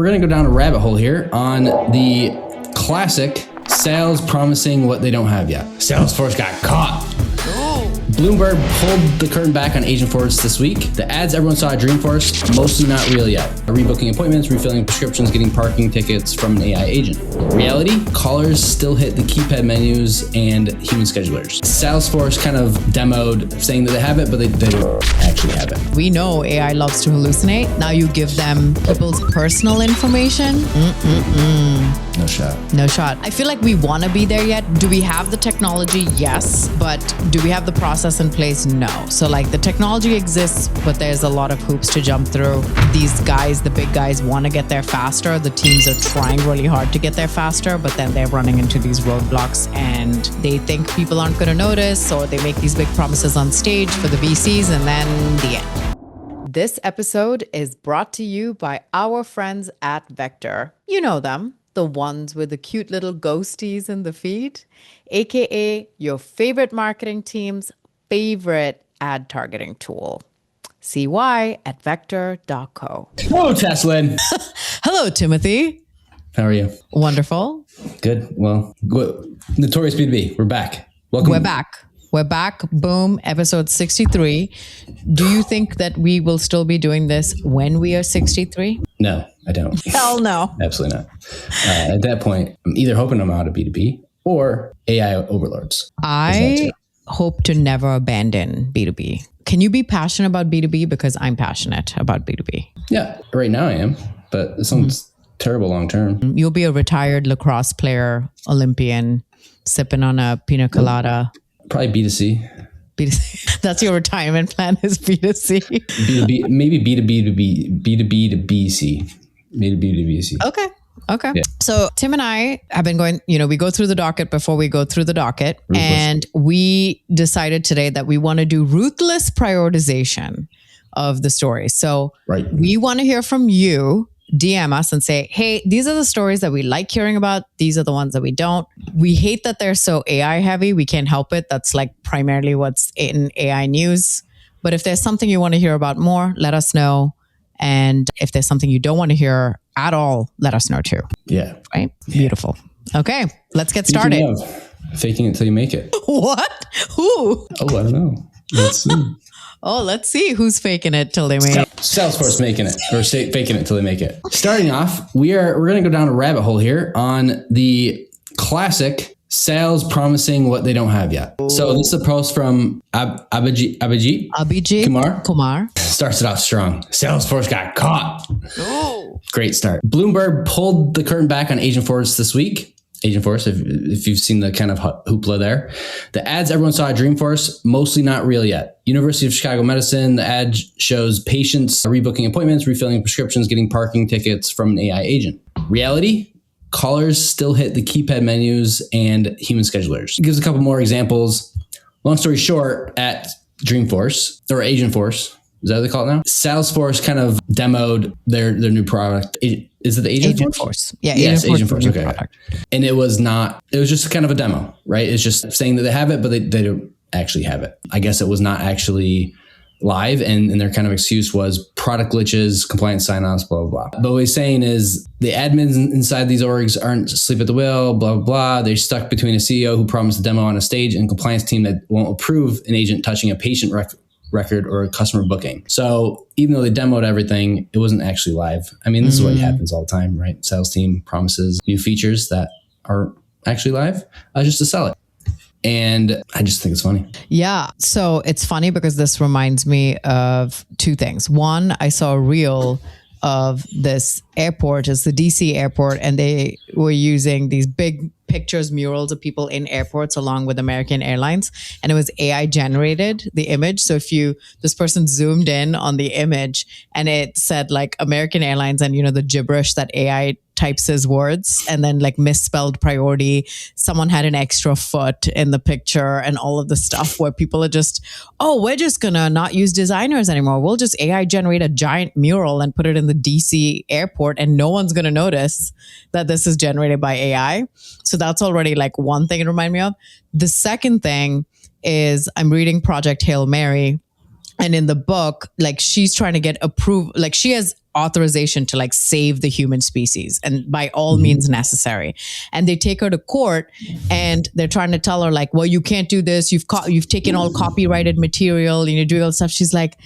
we're going to go down a rabbit hole here on the classic sales promising what they don't have yet. Salesforce got caught. Bloomberg pulled the curtain back on Agentforce this week. The ads everyone saw at Dreamforce, mostly not real yet. Rebooking appointments, refilling prescriptions, getting parking tickets from an AI agent. Reality, callers still hit the keypad menus and human schedulers. Salesforce kind of demoed saying that they have it, but they don't actually have it. We know AI loves to hallucinate. Now you give them people's personal information. No shot. No shot. I feel like we want to be there yet. Do we have the technology? Yes. But do we have the process in place? No. So like the technology exists, but there's a lot of hoops to jump through. These guys, the big guys, want to get there faster. The teams are trying really hard to get there faster, but then they're running into these roadblocks and they think people aren't going to notice, or they make these big promises on stage for the VCs and then the end. This episode is brought to you by our friends at Vector. You know them. The ones with the cute little ghosties in the feed, aka your favorite marketing team's favorite ad targeting tool. See why at vector.co. Hello, Teslin. Hello, Timothy. How are you? Wonderful. Good. Well, Notorious B2B, we're back. Welcome. We're back. Boom. Episode 63. Do you think that we will still be doing this when we are 63? No, I don't. Hell no. Absolutely not. At that point, I'm either hoping I'm out of B2B or AI overlords. I hope to never abandon B2B. Can you be passionate about B2B? Because I'm passionate about B2B. Yeah, right now I am, but it sounds terrible long term. You'll be a retired lacrosse player, Olympian, sipping on a pina colada. Probably B2C. B2C. That's your retirement plan is B2C. B2B, maybe B2B to B2B to BC. Maybe B to BC. Okay. Yeah. So Tim and I have been going, we go through the docket before we go through the docket. Ruthless. And we decided today that we want to do ruthless prioritization of the story. So we want to hear from you. DM us and say, hey, these are the stories that we like hearing about. These are the ones that we don't. We hate that they're so AI heavy. We can't help it. That's like primarily what's in AI news. But if there's something you want to hear about more, let us know. And if there's something you don't want to hear at all, let us know too. Yeah. Right? Yeah. Beautiful. Okay, let's get started. Faking it till you make it. What? Who? Oh, I don't know. Let's see. Let's see who's faking it till they make it. Salesforce making it, or faking it till they make it. Starting off, we're going to go down a rabbit hole here on the classic sales promising what they don't have yet. So this is a post from Abhijit Kumar. Starts it off strong. Salesforce got caught. Great start. Bloomberg pulled the curtain back on Agentforce this week. Agentforce, if you've seen the kind of hoopla there. The ads everyone saw at Dreamforce, mostly not real yet. University of Chicago Medicine, the ad shows patients rebooking appointments, refilling prescriptions, getting parking tickets from an AI agent. Reality, callers still hit the keypad menus and human schedulers. It gives a couple more examples. Long story short, at Dreamforce, or Agentforce, is that what they call it now? Salesforce kind of demoed their new product. Is it the Agentforce? Yeah, yes, Agentforce. Okay. Product. And it was just kind of a demo, right? It's just saying that they have it, but they don't actually have it. I guess it was not actually live, and their kind of excuse was product glitches, compliance sign-offs, blah, blah, blah. But what he's saying is the admins inside these orgs aren't asleep at the wheel, blah, blah, blah. They're stuck between a CEO who promised a demo on a stage and a compliance team that won't approve an agent touching a patient record or a customer booking. So even though they demoed everything, it wasn't actually live. I mean, this is what happens all the time, right? Sales team promises new features that aren't actually live just to sell it. And I just think it's funny. Yeah. So it's funny because this reminds me of two things. One, I saw a reel of this airport, it's the DC airport, and they were using these big pictures, murals of people in airports along with American Airlines. And it was AI generated, the image. So if this person zoomed in on the image and it said like American Airlines and, the gibberish that AI types as words, and then like misspelled priority. Someone had an extra foot in the picture and all of the stuff where people are just, we're just going to not use designers anymore. We'll just AI generate a giant mural and put it in the DC airport and no one's going to notice that this is generated by AI. So that's already like one thing it reminded me of. The second thing is I'm reading Project Hail Mary. And in the book, like she's trying to get approved, like she has authorization to like save the human species and by all means necessary. And they take her to court and they're trying to tell her like, well, you can't do this. You've taken all copyrighted material and you're doing all this stuff. She's like,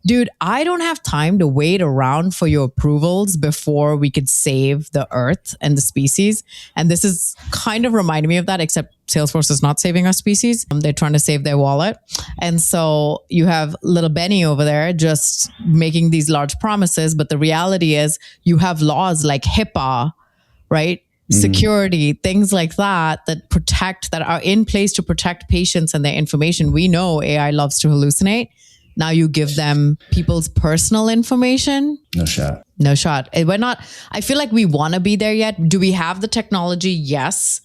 dude, I don't have time to wait around for your approvals before we could save the earth and the species. And this is kind of reminding me of that, except Salesforce is not saving our species. They're trying to save their wallet. And so you have little Benny over there just making these large promises. But the reality is you have laws like HIPAA, right? Security, things like that are in place to protect patients and their information. We know AI loves to hallucinate. Now you give them people's personal information. No shot. We're not, I feel like we want to be there yet. Do we have the technology? Yes.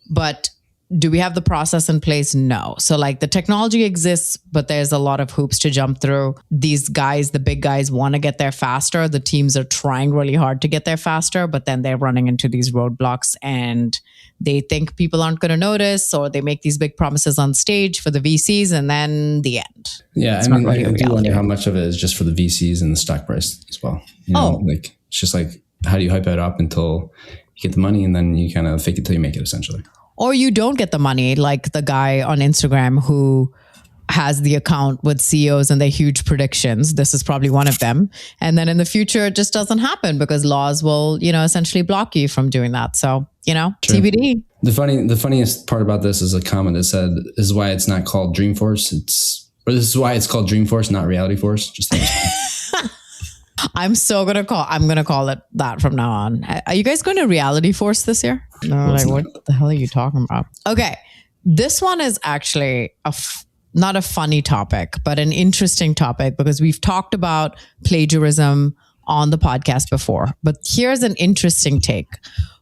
But do we have the process in place? No. So like the technology exists, but there's a lot of hoops to jump through. These guys, the big guys, want to get there faster. The teams are trying really hard to get there faster, but then they're running into these roadblocks and they think people aren't going to notice, or they make these big promises on stage for the VCs and then the end. Yeah. I mean, I do wonder how much of it is just for the VCs and the stock price as well. Like it's just like, how do you hype it up until you get the money and then you kind of fake it till you make it essentially. Or you don't get the money, like the guy on Instagram who has the account with CEOs and their huge predictions. This is probably one of them. And then in the future, it just doesn't happen because laws will, essentially block you from doing that. So, True. TBD. The funniest part about this is a comment that said, this is why it's not called Dreamforce. This is why it's called Dreamforce, not Reality Force. Just I'm going to call it that from now on. Are you guys going to Reality Force this year? No, what the hell are you talking about? Okay. This one is actually not a funny topic, but an interesting topic because we've talked about plagiarism on the podcast before. But here's an interesting take.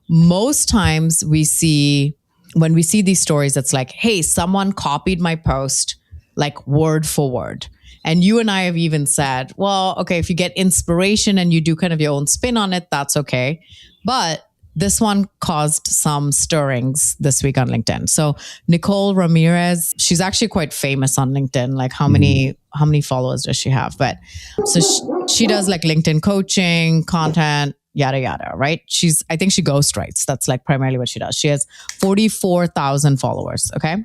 Most times when we see these stories, it's like, hey, someone copied my post like word for word. And you and I have even said, well, okay, if you get inspiration and you do kind of your own spin on it, that's okay. But this one caused some stirrings this week on LinkedIn. So Nicole Ramirez, she's actually quite famous on LinkedIn. Like how many followers does she have? But so she does like LinkedIn coaching, content, yada, yada, right? I think she ghostwrites. That's like primarily what she does. She has 44,000 followers. Okay.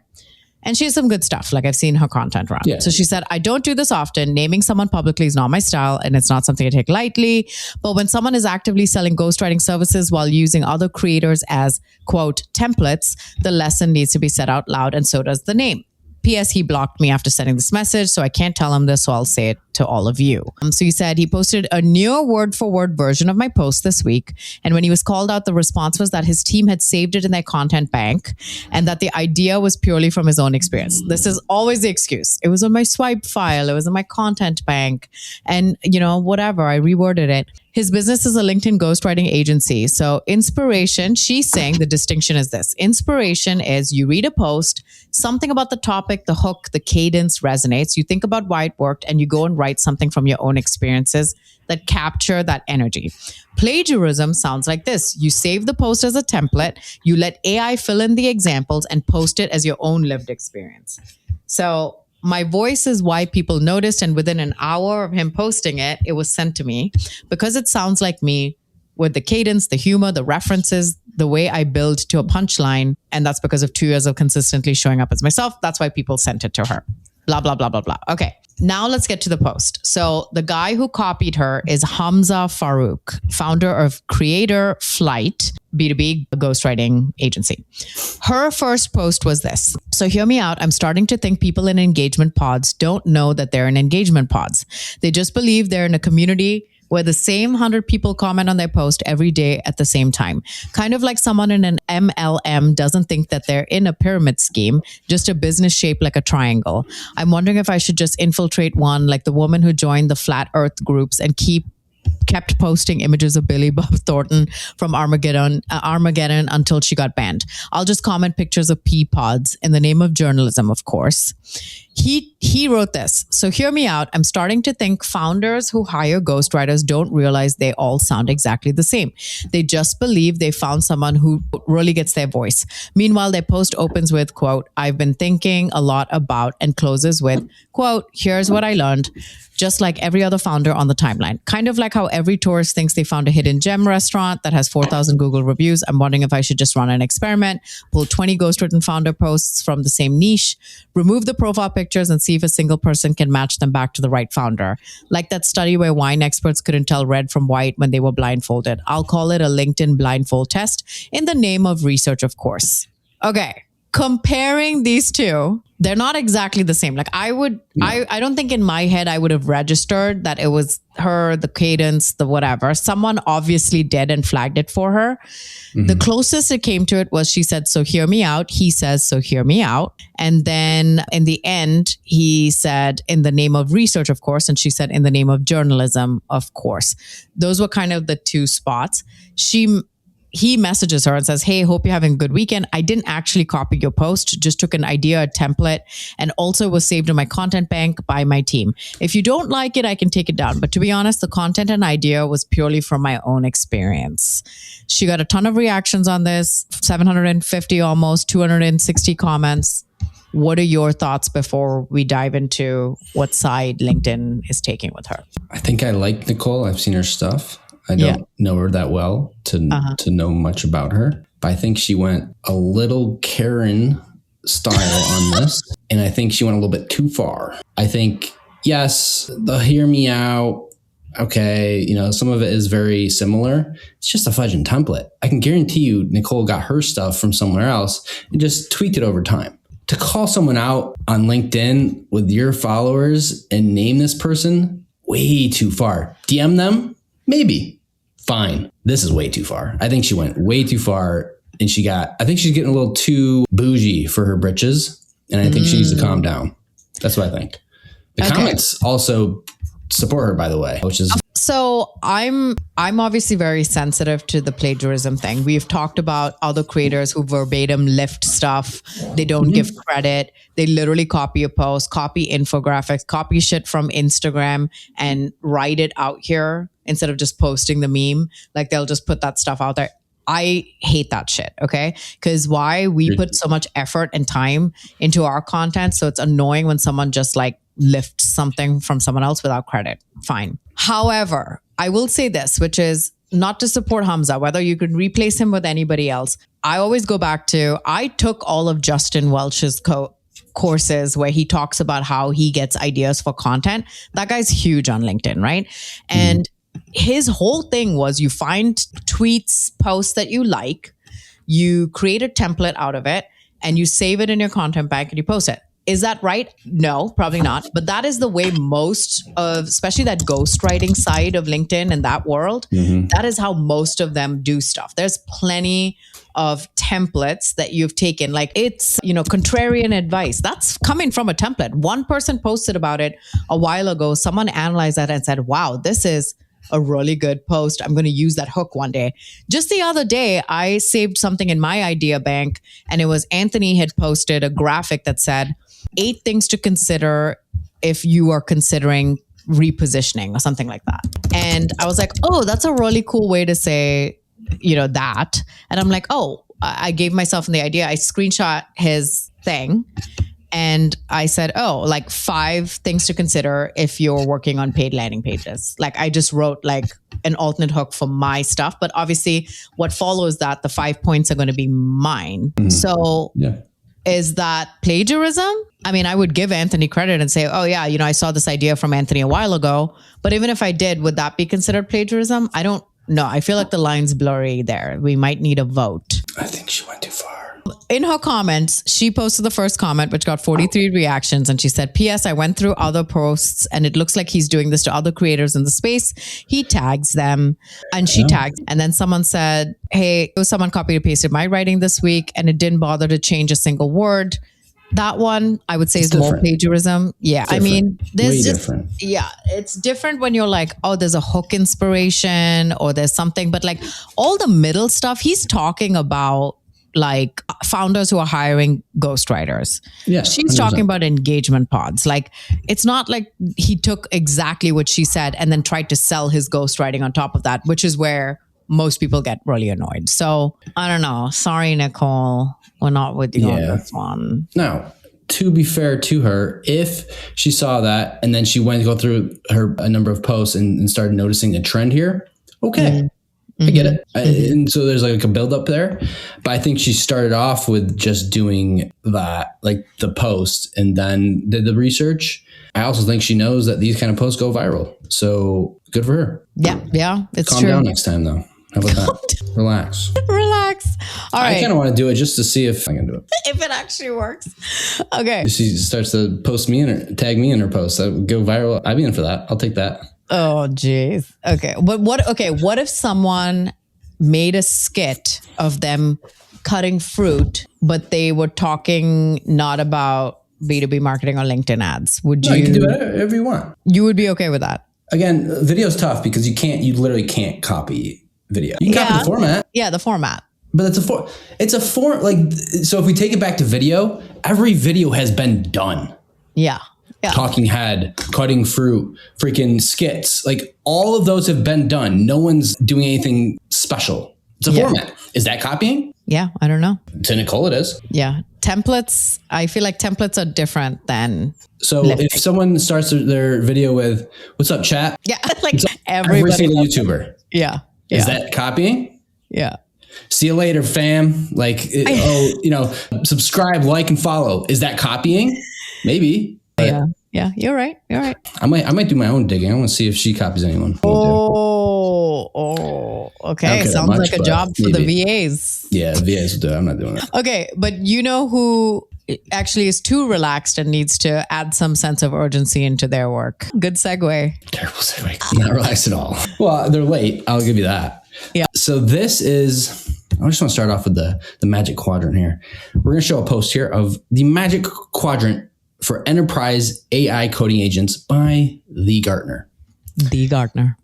And she has some good stuff. Like I've seen her content run. Yeah. So she said, I don't do this often. Naming someone publicly is not my style and it's not something I take lightly. But when someone is actively selling ghostwriting services while using other creators as, quote, templates, the lesson needs to be said out loud and so does the name. P.S. He blocked me after sending this message, so I can't tell him this, so I'll say it to all of you. So he said he posted a newer word-for-word version of my post this week, and when he was called out, the response was that his team had saved it in their content bank, and that the idea was purely from his own experience. This is always the excuse. It was on my swipe file, it was in my content bank, and whatever, I reworded it. His business is a LinkedIn ghostwriting agency. So inspiration, she's saying the distinction is this. Inspiration is you read a post, something about the topic, the hook, the cadence resonates. You think about why it worked and you go and write something from your own experiences that capture that energy. Plagiarism sounds like this. You save the post as a template, you let AI fill in the examples and post it as your own lived experience. So my voice is why people noticed, and within an hour of him posting it, it was sent to me because it sounds like me with the cadence, the humor, the references, the way I build to a punchline. And that's because of 2 years of consistently showing up as myself. That's why people sent it to her. Blah, blah, blah, blah, blah. Okay. Now let's get to the post. So the guy who copied her is Hamza Farouk, founder of Creator Flight, B2B ghostwriting agency. Her first post was this. So hear me out. I'm starting to think people in engagement pods don't know that they're in engagement pods. They just believe they're in a community where the same 100 people comment on their post every day at the same time. Kind of like someone in an MLM doesn't think that they're in a pyramid scheme, just a business shaped like a triangle. I'm wondering if I should just infiltrate one, like the woman who joined the flat earth groups and kept posting images of Billy Bob Thornton from Armageddon until she got banned. I'll just comment pictures of pea pods in the name of journalism, of course. He wrote this. So hear me out. I'm starting to think founders who hire ghostwriters don't realize they all sound exactly the same. They just believe they found someone who really gets their voice. Meanwhile, their post opens with, quote, I've been thinking a lot about, and closes with, quote, here's what I learned. Just like every other founder on the timeline. Kind of like like how every tourist thinks they found a hidden gem restaurant that has 4,000 Google reviews. I'm wondering if I should just run an experiment, pull 20 ghostwritten founder posts from the same niche, remove the profile pictures and see if a single person can match them back to the right founder. Like that study where wine experts couldn't tell red from white when they were blindfolded. I'll call it a LinkedIn blindfold test in the name of research, of course. Okay. Comparing these two, they're not exactly the same. Like I don't think in my head I would have registered that it was her, the cadence, the whatever. Someone obviously did and flagged it for her. Mm-hmm. The closest it came to it was she said, "So hear me out." He says, "So hear me out." And then in the end, he said, "In the name of research, of course." And she said, "In the name of journalism, of course." Those were kind of the two spots. He messages her and says, "Hey, hope you're having a good weekend. I didn't actually copy your post, just took an idea, a template, and also was saved in my content bank by my team. If you don't like it, I can take it down. But to be honest, the content and idea was purely from my own experience." She got a ton of reactions on this, 750 almost, 260 comments. What are your thoughts before we dive into what side LinkedIn is taking with her? I think I like Nicole. I've seen her stuff. I don't know her that well to know much about her, but I think she went a little Karen style on this. And I think she went a little bit too far. I think, yes, the hear me out. Okay. Some of it is very similar. It's just a fudging template. I can guarantee you Nicole got her stuff from somewhere else and just tweaked it over time. To call someone out on LinkedIn with your followers and name this person, way too far. DM them? Maybe. Fine. This is way too far. I think she went way too far and I think she's getting a little too bougie for her britches. And I think she needs to calm down. That's what I think. The comments also support her, by the way, which is... So I'm obviously very sensitive to the plagiarism thing. We've talked about other creators who verbatim lift stuff. They don't give credit. They literally copy a post, copy infographics, copy shit from Instagram and write it out here instead of just posting the meme. Like they'll just put that stuff out there. I hate that shit, okay? Because why? We put so much effort and time into our content. So it's annoying when someone just like lifts something from someone else without credit. Fine. However, I will say this, which is not to support Hamza, whether you could replace him with anybody else. I always go back to, I took all of Justin Welch's courses where he talks about how he gets ideas for content. That guy's huge on LinkedIn, right? And his whole thing was you find tweets, posts that you like, you create a template out of it, and you save it in your content bank and you post it. Is that right? No, probably not. But that is the way most of, especially that ghostwriting side of LinkedIn and that world, that is how most of them do stuff. There's plenty of templates that you've taken. Like it's, contrarian advice. That's coming from a template. One person posted about it a while ago. Someone analyzed that and said, wow, this is a really good post. I'm going to use that hook one day. Just the other day, I saved something in my idea bank and it was Anthony had posted a graphic that said 8 things to consider if you are considering repositioning or something like that. And I was like, oh, that's a really cool way to say, that. And I'm like, oh, I gave myself the idea. I screenshot his thing and I said, oh, like 5 things to consider if you're working on paid landing pages. Like I just wrote like an alternate hook for my stuff. But obviously what follows that, the 5 points are going to be mine. So is that plagiarism? I mean, I would give Anthony credit and say, oh yeah, I saw this idea from Anthony a while ago. But even if I did, would that be considered plagiarism? I don't know. I feel like the line's blurry there. We might need a vote. I think she went too far. In her comments, she posted the first comment, which got 43 reactions. And she said, P.S. I went through other posts and it looks like he's doing this to other creators in the space. He tags them and she tags. And then someone said, hey, someone copied and pasted my writing this week and it didn't bother to change a single word. That one, I would say, is more plagiarism. Yeah. Different. I mean, there's different. Yeah, it's different when you're like, oh, there's a hook inspiration or there's something. But like all the middle stuff, he's talking about like founders who are hiring ghostwriters. Yeah, she's 100%. Talking about engagement pods. Like it's not like he took exactly what she said and then tried to sell his ghostwriting on top of that, which is where most people get really annoyed. So I don't know. Sorry, Nicole. We're not with you on this one. No, to be fair to her, if she saw that and then she went to go through a number of posts and started noticing a trend here, okay. I get it. And so there's like a buildup there. But I think she started off with just doing that, like the post, and then did the research. I also think she knows that these kind of posts go viral. So good for her. Yeah, it's Calm true. down next time, though. How about that? Relax. All right. I kind of want to do it just to see if I can do it. If it actually works. Okay. If she starts to post me in or tag me in her post, that would go viral. I'd be in for that. I'll take that. Oh, geez. Okay. But what if someone made a skit of them cutting fruit, but they were talking not about B2B marketing or LinkedIn ads? You can do whatever you want. You would be okay with that? Again, video's tough because you literally can't copy video. You can copy the format. Yeah, the format. But it's a form, like, so if we take it back to video, every video has been done. Yeah. Talking head, cutting fruit, freaking skits. Like all of those have been done. No one's doing anything special. It's a format. Is that copying? Yeah, I don't know. To Nicole, it is. Yeah. Templates, I feel like templates are different than... So if someone starts their video with, "What's up, chat?" Yeah, like every single YouTuber. Yeah. Is that copying? Yeah. See you later, fam. Like, subscribe, like, and follow. Is that copying? Maybe. Yeah, you're right. I might do my own digging. I want to see if she copies anyone. Okay. Sounds like a job for the VAs. Yeah, VAs will do it. I'm not doing it. Okay, but you know who actually is too relaxed and needs to add some sense of urgency into their work? Good segue. Terrible segue. Not relaxed at all. Well, they're late. I'll give you that. Yeah. So this is... I just want to start off with the magic quadrant here. We're going to show a post here of the magic quadrant for enterprise AI coding agents by the Gartner. The Gartner.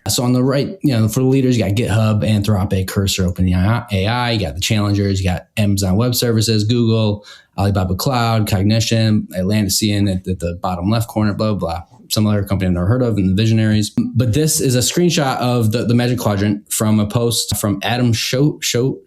So on the right, for the leaders, you got GitHub, Anthropic, Cursor, OpenAI. You got the challengers. You got Amazon Web Services, Google, Alibaba Cloud, Cognition, Atlassian at the bottom left corner, blah, blah, blah. Some other company I've never heard of, and the visionaries. But this is a screenshot of the magic quadrant from a post from Adam Schoenfeld.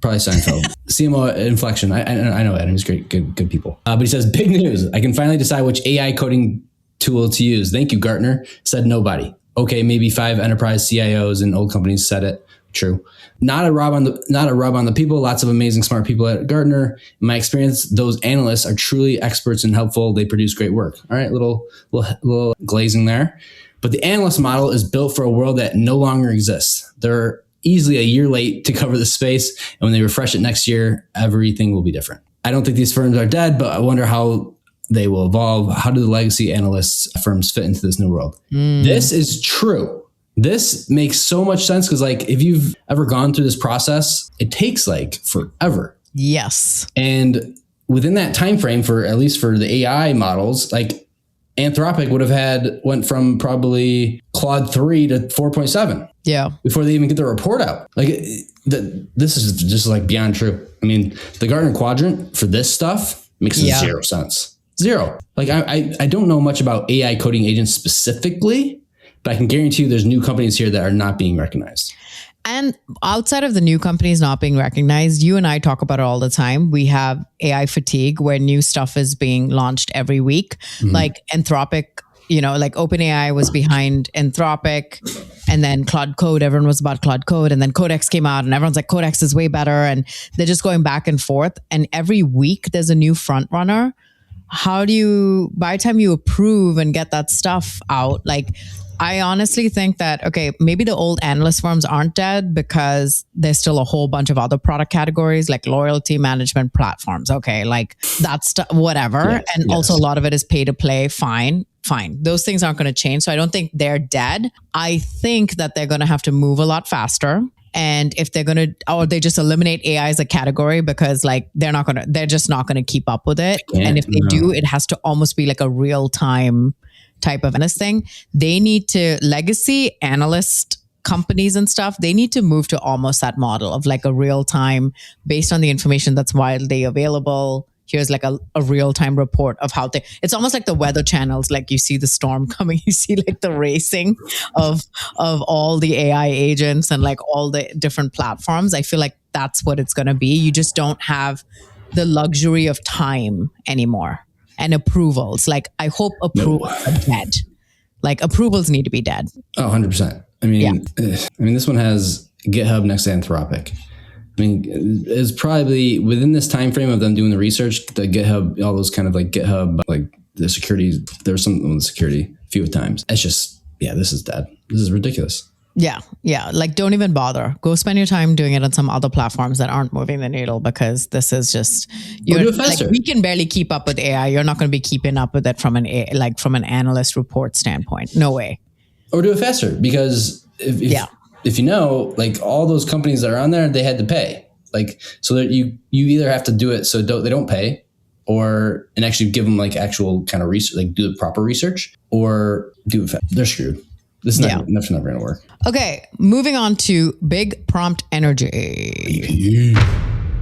Probably Seinfeld. CMO Inflection. I know Adam. He's great. Good people. But he says, big news. I can finally decide which AI coding tool to use. Thank you, Gartner. Said nobody. Okay, maybe 5 enterprise CIOs and old companies said it. True. Not a rub on the people. Lots of amazing, smart people at Gartner. In my experience, those analysts are truly experts and helpful. They produce great work. All right, little glazing there. But the analyst model is built for a world that no longer exists. They're easily a year late to cover the space. And when they refresh it next year, everything will be different. I don't think these firms are dead, but I wonder how they will evolve. How do the legacy analysts firms fit into this new world? This is true. This makes so much sense because, like, if you've ever gone through this process, it takes like forever. Yes. And within that time frame, for at least for the AI models, like Anthropic would have went from probably Claude 3 to 4.7. Yeah. Before they even get the report out. Like this is just like beyond true. I mean, the Gartner quadrant for this stuff makes zero sense. Zero. Like I don't know much about AI coding agents specifically, but I can guarantee you there's new companies here that are not being recognized. And outside of the new companies not being recognized, you and I talk about it all the time. We have AI fatigue where new stuff is being launched every week. Like Anthropic, like OpenAI was behind Anthropic, and then Claude Code, everyone was about Claude Code, and then Codex came out and everyone's like, Codex is way better. And they're just going back and forth. And every week there's a new front runner. How do you, by the time you approve and get that stuff out, like, I honestly think that, okay, maybe the old analyst firms aren't dead because there's still a whole bunch of other product categories like loyalty management platforms. Okay, like that's whatever. Also a lot of it is pay to play. Fine. Those things aren't going to change. So I don't think they're dead. I think that they're going to have to move a lot faster. And if they're going to, or they just eliminate AI as a category because like they're just not going to keep up with it. And if they do, it has to almost be like a real time type of analyst thing. They need to, legacy analyst companies and stuff, they need to move to almost that model of like a real time based on the information that's widely available. Here's like a real-time report of how it's almost like the weather channels, like you see the storm coming, you see like the racing of all the AI agents and like all the different platforms. I feel like that's what it's going to be. You just don't have the luxury of time anymore and approvals. Like, I hope approvals are dead. Like, approvals need to be dead. Oh, 100%. I mean, this one has GitHub next to Anthropic. I mean, it's probably within this time frame of them doing the research, the GitHub, all those kind of like GitHub, like the security, there's something with security a few times. It's just, this is dead. This is ridiculous. Yeah. Like, don't even bother. Go spend your time doing it on some other platforms that aren't moving the needle, because this is just, do it faster. Like, we can barely keep up with AI. You're not going to be keeping up with it from an analyst report standpoint. No way. Or do it faster, because if you know, like, all those companies that are on there, they had to pay. Like, so that you either have to do it so they don't pay, and actually give them like actual kind of research, like do the proper research, or do it fast. They're screwed. This is never going to work. Okay, moving on to big prompt energy.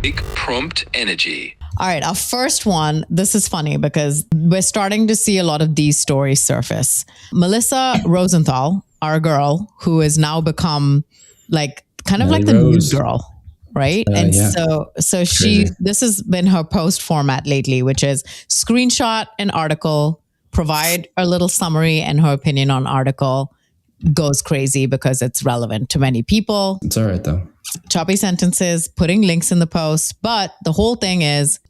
Big prompt energy. All right, our first one, this is funny because we're starting to see a lot of these stories surface. Melissa Rosenthal, our girl, who has now become like kind of like the news girl, right? So this has been her post format lately, which is screenshot an article, provide a little summary and her opinion on article, goes crazy because it's relevant to many people. It's all right though. Choppy sentences, putting links in the post, but her whole thing is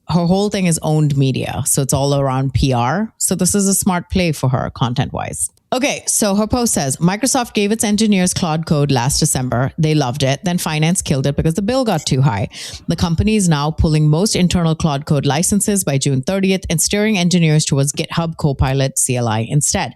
owned media. So it's all around PR. So this is a smart play for her content wise. Okay, so her post says, Microsoft gave its engineers Claude Code last December. They loved it. Then finance killed it because the bill got too high. The company is now pulling most internal Claude Code licenses by June 30th and steering engineers towards GitHub Copilot CLI instead.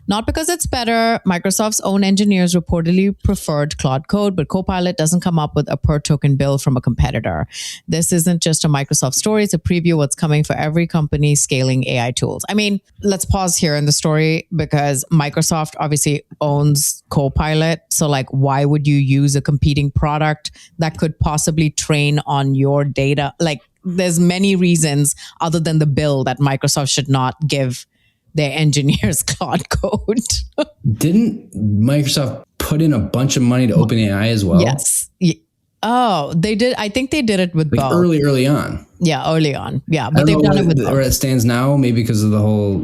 Not because it's better. Microsoft's own engineers reportedly preferred Claude Code, but Copilot doesn't come up with a per token bill from a competitor. This isn't just a Microsoft story. It's a preview of what's coming for every company scaling AI tools. I mean, let's pause here in the story because Microsoft obviously owns Copilot. So like, why would you use a competing product that could possibly train on your data? Like, there's many reasons other than the bill that Microsoft should not give their engineers Claude Code. Didn't Microsoft put in a bunch of money to OpenAI as well? Yes. Oh, they did. I think they did it with both. Early on. Yeah, early on. Yeah, but they've done it with both. Where it stands now, maybe because of the whole,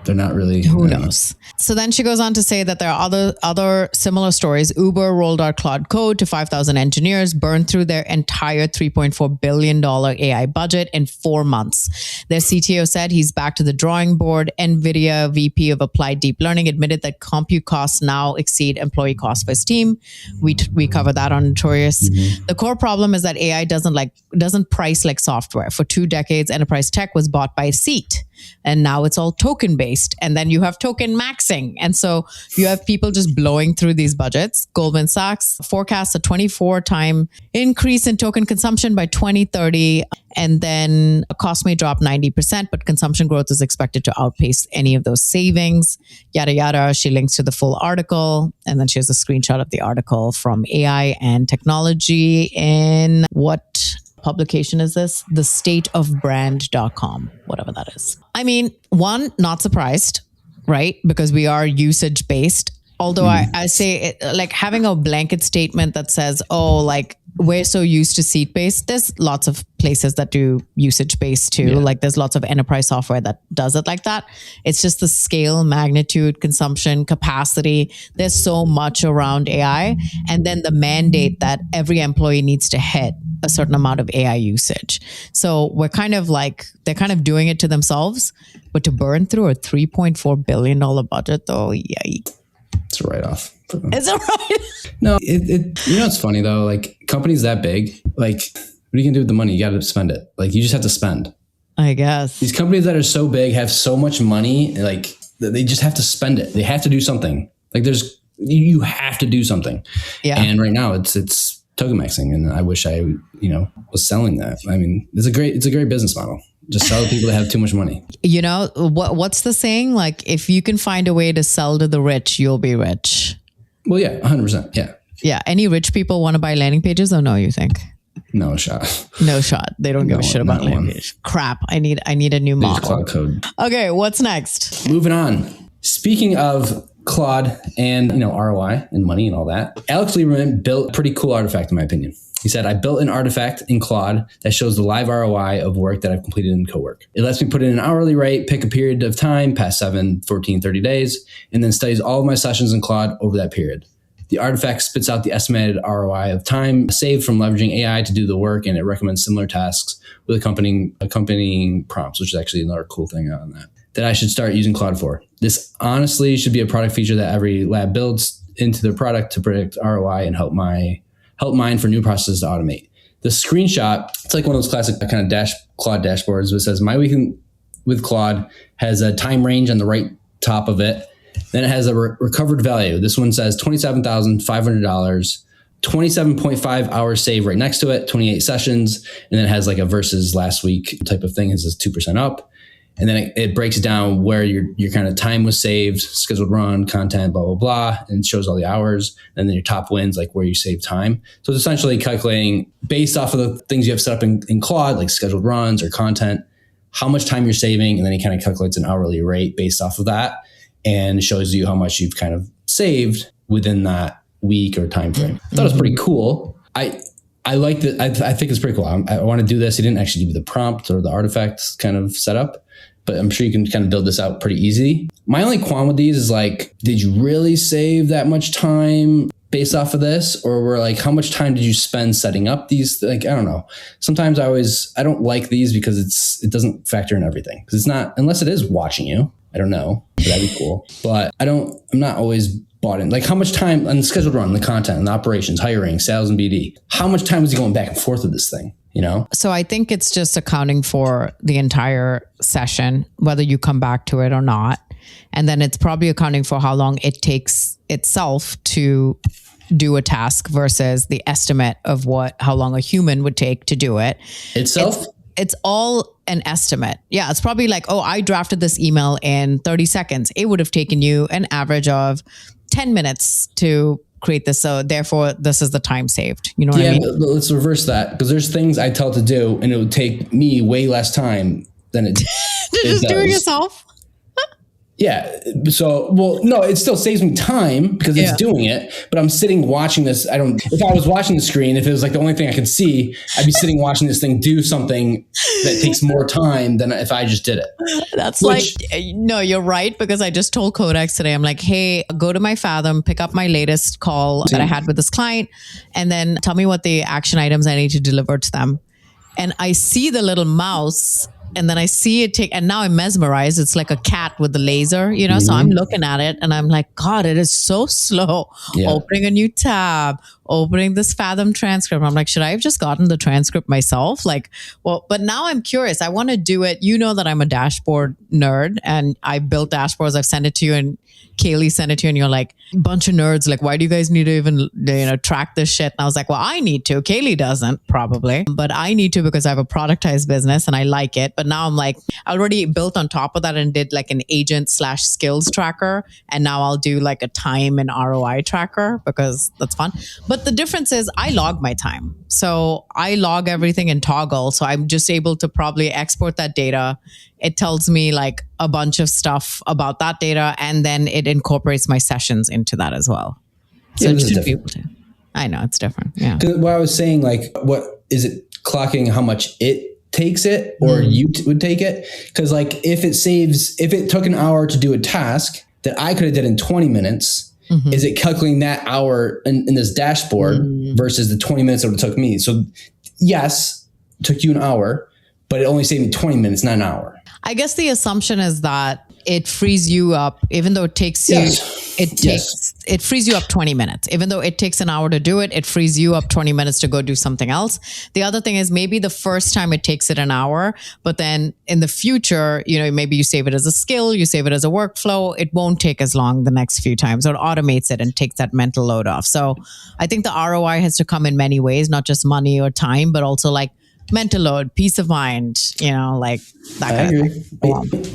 they're not really. Who knows? So then she goes on to say that there are other similar stories. Uber rolled out Claude Code to 5,000 engineers, burned through their entire $3.4 billion AI budget in 4 months. Their CTO said he's back to the drawing board. NVIDIA VP of Applied Deep Learning admitted that compute costs now exceed employee costs for his team. We cover that on Notorious. Mm-hmm. The core problem is that AI doesn't price like software. For 2 decades, enterprise tech was bought by a seat. And now it's all token based. And then you have token maxing. And so you have people just blowing through these budgets. Goldman Sachs forecasts a 24-time increase in token consumption by 2030. And then cost may drop 90%, but consumption growth is expected to outpace any of those savings. Yada, yada. She links to the full article. And then she has a screenshot of the article from AI and Technology in what publication is this? thestateofbrand.com, whatever that is. I mean, one, not surprised, right? Because we are usage based. Although I say it, like having a blanket statement that says, oh, like we're so used to seat based. There's lots of places that do usage based too. Yeah. Like there's lots of enterprise software that does it like that. It's just the scale, magnitude, consumption, capacity. There's so much around AI. And then the mandate that every employee needs to hit a certain amount of AI usage. So we're kind of like, they're kind of doing it to themselves, but to burn through a $3.4 billion budget though, yikes. It's a write-off. Is it right? No, it's funny though. Like companies that big, like what are you gonna do with the money? You got to spend it. Like you just have to spend. I guess these companies that are so big have so much money. Like they just have to spend it. They have to do something. Like you have to do something. Yeah. And right now it's token maxing, and I wish I was selling that. I mean, it's a great business model. Just sell to people that have too much money. You know, what's the saying? Like, if you can find a way to sell to the rich, you'll be rich. Well, yeah, 100%. Yeah. Yeah. Any rich people want to buy landing pages or no, you think? No shot. No shot. They don't give a shit about landing pages. Crap. I need a new model. Claude Code. Okay. What's next? Moving on. Speaking of Claude and, ROI and money and all that. Alex Lieberman built a pretty cool artifact, in my opinion. He said, I built an artifact in Claude that shows the live ROI of work that I've completed in cowork. It lets me put in an hourly rate, pick a period of time, past 7, 14, 30 days, and then studies all of my sessions in Claude over that period. The artifact spits out the estimated ROI of time saved from leveraging AI to do the work, and it recommends similar tasks with accompanying prompts, which is actually another cool thing on that I should start using Claude for. This honestly should be a product feature that every lab builds into their product to predict ROI and help mine for new processes to automate. The screenshot, it's like one of those classic kind of Claude dashboards that says my week with Claude has a time range on the right top of it. Then it has a recovered value. This one says $27,500, 27.5 hours saved right next to it, 28 sessions. And then it has like a versus last week type of thing. It says 2% up. And then it breaks down where your kind of time was saved, scheduled run, content, blah, blah, blah. And it shows all the hours. And then your top wins, like where you save time. So it's essentially calculating based off of the things you have set up in Claude, like scheduled runs or content, how much time you're saving. And then it kind of calculates an hourly rate based off of that and shows you how much you've kind of saved within that week or time frame. I thought it was pretty cool. I liked it. I think it's pretty cool. I want to do this. He didn't actually give you the prompt or the artifact kind of setup, but I'm sure you can kind of build this out pretty easy. My only qualm with these is like, did you really save that much time based off of this? Or were like, how much time did you spend setting up these? Like, I don't know. Sometimes I don't like these because it doesn't factor in everything. Because it's not, unless it is watching you. I don't know, but that'd be cool. But I'm not always bought in. Like how much time on the scheduled run, the content and the operations, hiring, sales and BD, how much time was he going back and forth with this thing? So I think it's just accounting for the entire session, whether you come back to it or not. And then it's probably accounting for how long it takes itself to do a task versus the estimate of how long a human would take to do it. Itself? It's all an estimate. Yeah, it's probably like, I drafted this email in 30 seconds. It would have taken you an average of 10 minutes to create this. So therefore, this is the time saved. You know what I mean? But let's reverse that because there's things I tell to do and it would take me way less time than it just do it yourself? Yeah. So, no, it still saves me time because it's doing it, but I'm sitting watching this. If I was watching the screen, if it was like the only thing I could see, I'd be sitting watching this thing do something that takes more time than if I just did it. No, you're right. Because I just told Codex today, I'm like, hey, go to my Fathom, pick up my latest call that I had with this client, and then tell me what the action items I need to deliver to them. And I see the little mouse and then I see it take, and now I'm mesmerized. It's like a cat with the laser, so I'm looking at it and I'm like, God, it is so slow. Yeah. Opening a new tab, opening this Fathom transcript. I'm like, should I have just gotten the transcript myself? But now I'm curious. I want to do it. You know that I'm a dashboard nerd and I built dashboards. I've sent it to you and Kaylee sent it to you and you're like, bunch of nerds. Like, why do you guys need to even, track this shit? And I was like, well, I need to. Kaylee doesn't probably, but I need to because I have a productized business and I like it. But now I'm like, I already built on top of that and did like an agent/skills tracker. And now I'll do like a time and ROI tracker because that's fun. But the difference is I log my time. So I log everything in Toggle. So I'm just able to probably export that data. It tells me like a bunch of stuff about that data. And then it incorporates my sessions into that as well. So it should be able to. I know it's different. Yeah. What I was saying, like, what is it clocking how much it takes it or you would take it? Because like if it took an hour to do a task that I could have did in 20 minutes, is it calculating that hour in this dashboard versus the 20 minutes that it took me? So yes, it took you an hour, but it only saved me 20 minutes, not an hour. I guess the assumption is that it frees you up, even though it takes you, it frees you up 20 minutes. Even though it takes an hour to do it, it frees you up 20 minutes to go do something else. The other thing is maybe the first time it takes it an hour, but then in the future, maybe you save it as a skill, you save it as a workflow. It won't take as long the next few times, or it automates it and takes that mental load off. So I think the ROI has to come in many ways, not just money or time, but also like mental load, peace of mind, like that. I agree.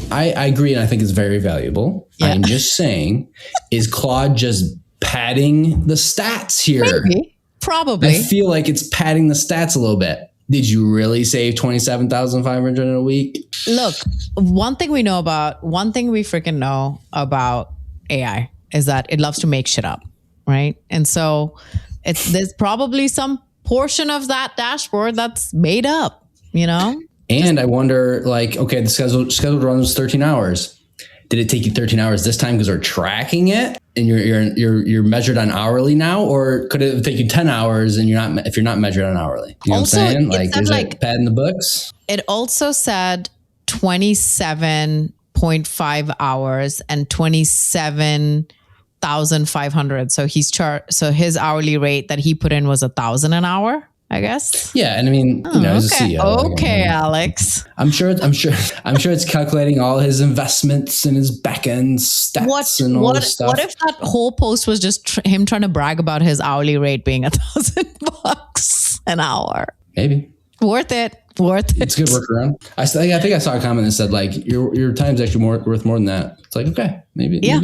I agree. And I think it's very valuable. Yeah. I'm just saying, is Claude just padding the stats here? Maybe. Probably. I feel like it's padding the stats a little bit. Did you really save $27,500 in a week? Look, one thing we freaking know about AI is that it loves to make shit up, right? And so there's probably some portion of that dashboard that's made up, And I wonder, like, okay, the scheduled run was 13 hours. Did it take you 13 hours this time because we're tracking it and you're measured on hourly now, or could it take you 10 hours and if you're not measured on hourly? You know also, what I'm saying? Like, is like, it bad in the books? It also said 27.5 hours and 27,500. So so his hourly rate that he put in was 1,000 an hour, I guess. Yeah, and I mean, as a CEO. Okay, Alex. I'm sure it's calculating all his investments and his back-end stats and all this stuff. What if that whole post was just him trying to brag about his hourly rate being $1,000 an hour? Maybe. Worth it. It's a good workaround. I think I saw a comment that said, like, your time's actually worth more than that. It's like, okay, maybe. Yeah,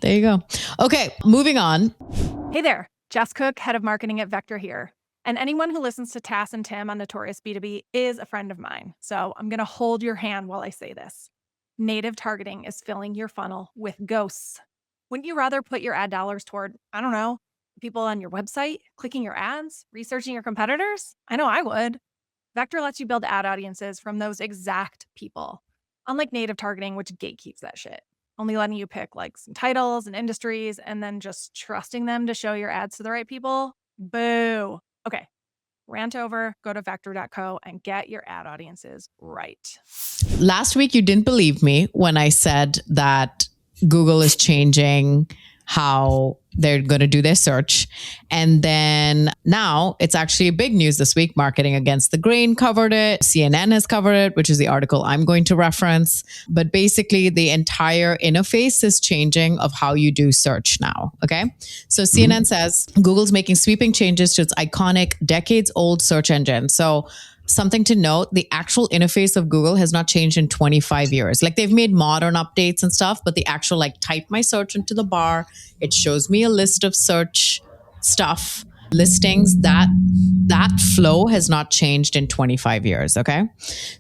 there you go. Okay, moving on. Hey there, Jess Cook, head of marketing at Vector here. And anyone who listens to Tass and Tim on Notorious B2B is a friend of mine. So I'm going to hold your hand while I say this. Native targeting is filling your funnel with ghosts. Wouldn't you rather put your ad dollars toward, I don't know, people on your website, clicking your ads, researching your competitors? I know I would. Vector lets you build ad audiences from those exact people. Unlike native targeting, which gatekeeps that shit, only letting you pick like some titles and industries and then just trusting them to show your ads to the right people. Boo. Okay, rant over, go to vector.co and get your ad audiences right. Last week, you didn't believe me when I said that Google is changing how they're going to do their search. And then now it's actually big news this week. Marketing Against the Grain covered it. CNN has covered it, which is the article I'm going to reference. But basically, the entire interface is changing of how you do search now. Okay. So CNN says Google's making sweeping changes to its iconic decades-old search engine. So something to note, the actual interface of Google has not changed in 25 years. Like, they've made modern updates and stuff, but the actual, like, type my search into the bar, it shows me a list of search stuff, listings, that flow has not changed in 25 years, okay?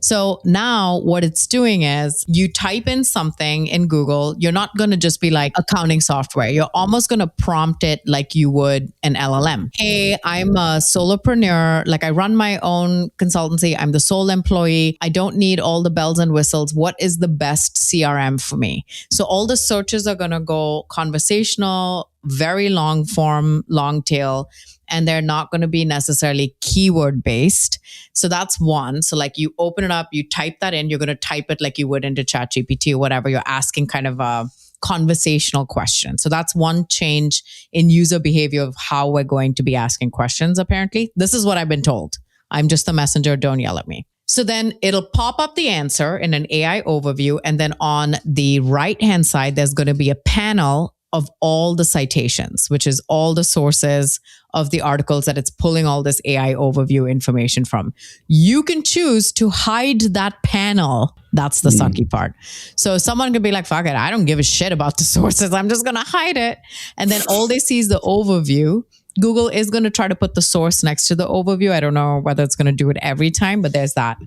So now what it's doing is you type in something in Google, you're not going to just be like accounting software. You're almost going to prompt it like you would an LLM. Hey, I'm a solopreneur, like I run my own consultancy, I'm the sole employee, I don't need all the bells and whistles. What is the best CRM for me? So all the searches are going to go conversational, very long form, long tail, and they're not going to be necessarily keyword based. So that's one. So like you open it up, you type that in, you're going to type it like you would into ChatGPT or whatever. You're asking kind of a conversational question. So that's one change in user behavior of how we're going to be asking questions, apparently. This is what I've been told. I'm just the messenger. Don't yell at me. So then it'll pop up the answer in an AI overview. And then on the right-hand side, there's going to be a panel of all the citations, which is all the sources of the articles that it's pulling all this AI overview information from. You can choose to hide that panel. That's the sucky part. So someone could be like, fuck it, I don't give a shit about the sources. I'm just going to hide it. And then all they see is the overview. Google is going to try to put the source next to the overview. I don't know whether it's going to do it every time, but there's that.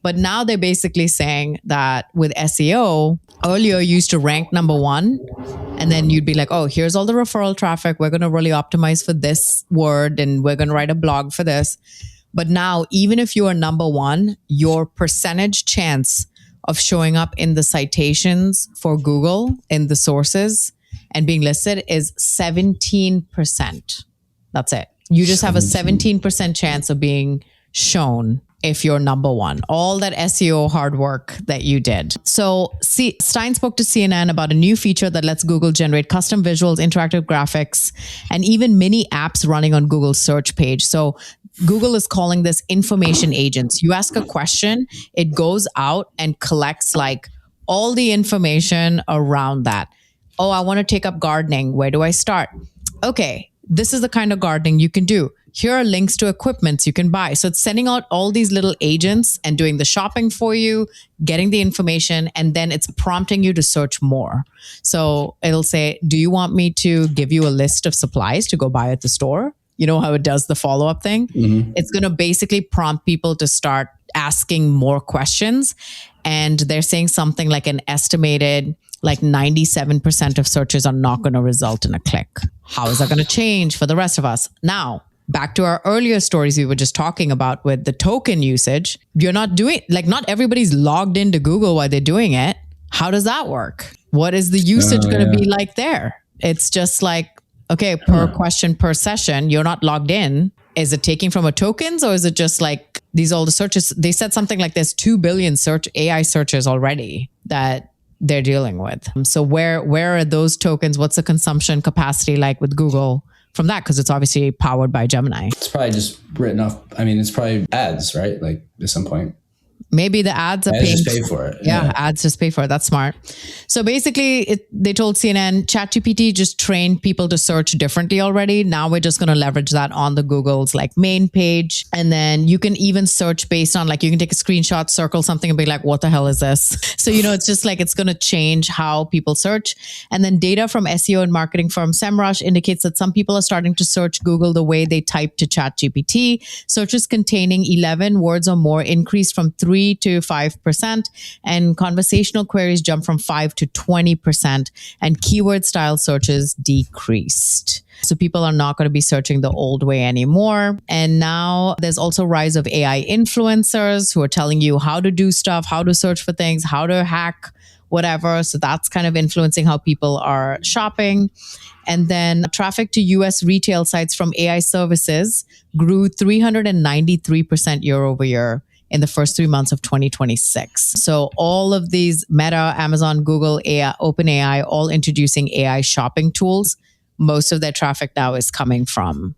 But now they're basically saying that with SEO, earlier you used to rank number one, and then you'd be like, oh, here's all the referral traffic. We're going to really optimize for this word, and we're going to write a blog for this. But now, even if you are number one, your percentage chance of showing up in the citations for Google in the sources and being listed is 17%. That's it. You just have a 17% chance of being shown if you're number one. All that SEO hard work that you did. So Stein spoke to CNN about a new feature that lets Google generate custom visuals, interactive graphics, and even mini apps running on Google's search page. So Google is calling this information agents. You ask a question, it goes out and collects like all the information around that. Oh, I want to take up gardening. Where do I start? Okay. This is the kind of gardening you can do. Here are links to equipments you can buy. So it's sending out all these little agents and doing the shopping for you, getting the information, and then it's prompting you to search more. So it'll say, do you want me to give you a list of supplies to go buy at the store? You know how it does the follow-up thing? Mm-hmm. It's going to basically prompt people to start asking more questions. And they're saying something like an estimated like 97% of searches are not going to result in a click. How is that going to change for the rest of us? Now, back to our earlier stories we were just talking about with the token usage. You're not doing, like, not everybody's logged into Google while they're doing it. How does that work? What is the usage going to be like there? It's just like, okay, per question per session, you're not logged in. Is it taking from a tokens, or is it just like these all the searches? They said something like there's 2 billion AI searches already that they're dealing with. So where are those tokens? What's the consumption capacity like with Google from that? Because it's obviously powered by Gemini. It's probably just written off. I mean, it's probably ads, right? Like at some point. Maybe the ads are paying. Just pay for it. Yeah, ads just pay for it. That's smart. So basically, they told CNN, ChatGPT just trained people to search differently already. Now we're just going to leverage that on the Google's like main page. And then you can even search based on, like, you can take a screenshot, circle something and be like, what the hell is this? So, it's just like, it's going to change how people search. And then data from SEO and marketing firm SEMrush indicates that some people are starting to search Google the way they type to ChatGPT. Searches containing 11 words or more increased from 3 to 5%, and conversational queries jumped from 5 to 20%, and keyword style searches decreased. So people are not going to be searching the old way anymore. And now there's also rise of AI influencers who are telling you how to do stuff, how to search for things, how to hack, whatever. So that's kind of influencing how people are shopping. And then traffic to US retail sites from AI services grew 393% year over year in the first 3 months of 2026. So all of these Meta, Amazon, Google, AI, OpenAI, all introducing AI shopping tools. Most of their traffic now is coming from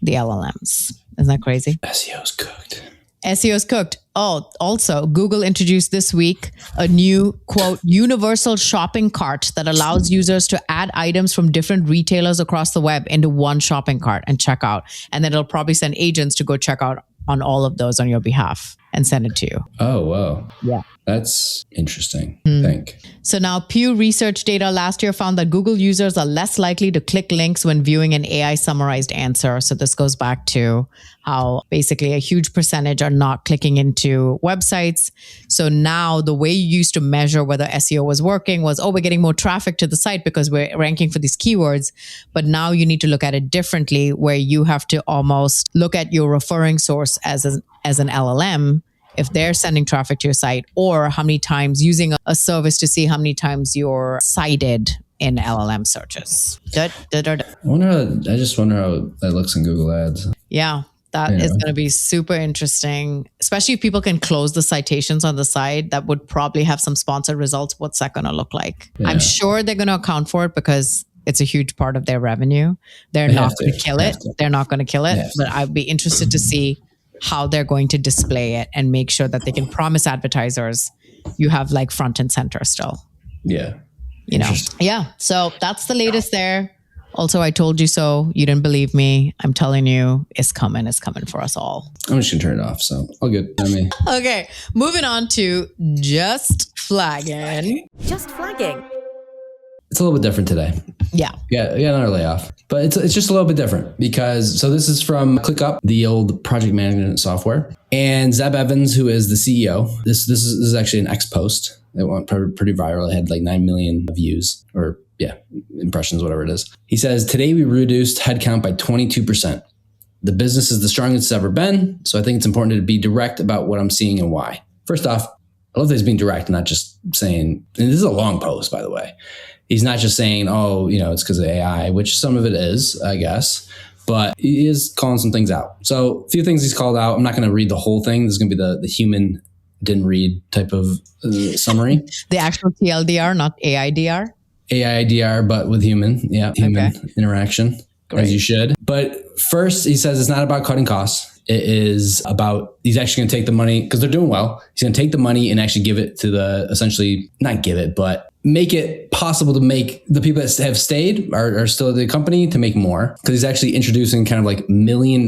the LLMs. Isn't that crazy? SEO's cooked. SEO's cooked. Oh, also, Google introduced this week a new, quote, universal shopping cart that allows users to add items from different retailers across the web into one shopping cart and check out. And then it'll probably send agents to go check out on all of those on your behalf and send it to you. Oh, wow. Yeah. That's interesting, I think. So now Pew Research data last year found that Google users are less likely to click links when viewing an AI summarized answer. So this goes back to how basically a huge percentage are not clicking into websites. So now the way you used to measure whether SEO was working was, we're getting more traffic to the site because we're ranking for these keywords. But now you need to look at it differently, where you have to almost look at your referring source as an LLM, if they're sending traffic to your site, or how many times using a service to see how many times you're cited in LLM searches. I just wonder how that looks in Google Ads. Yeah, that is going to be super interesting, especially if people can close the citations on the side. That would probably have some sponsored results. What's that going to look like? Yeah. I'm sure they're going to account for it because it's a huge part of their revenue. They're not going to kill it. They're not going to kill it. But I'd be interested to see how they're going to display it and make sure that they can promise advertisers you have like front and center still. Yeah. Yeah. So that's the latest there. Also, I told you so. You didn't believe me. I'm telling you, it's coming for us all. I'm just going to turn it off. So all good. Okay. Moving on to just flagging. Just flagging. It's a little bit different today. Yeah. Yeah, another layoff. But it's just a little bit different because, so this is from ClickUp, the old project management software. And Zeb Evans, who is the CEO, this is actually an X post that went pretty viral. It had like 9 million views or impressions, whatever it is. He says, today we reduced headcount by 22%. The business is the strongest it's ever been. So I think it's important to be direct about what I'm seeing and why. First off, I love that he's being direct and not just saying, and this is a long post, by the way. He's not just saying, it's because of AI, which some of it is, I guess, but he is calling some things out. So a few things he's called out. I'm not going to read the whole thing. This is going to be the human didn't read type of summary. The actual TLDR, not AIDR? AIDR, but with human. Yeah, human interaction, Great. As you should. But first, he says it's not about cutting costs. It is about, he's actually going to take the money, because they're doing well. He's going to take the money and actually give it to not give it, but make it possible to make the people that have stayed are still at the company to make more. Because he's actually introducing kind of like $1 million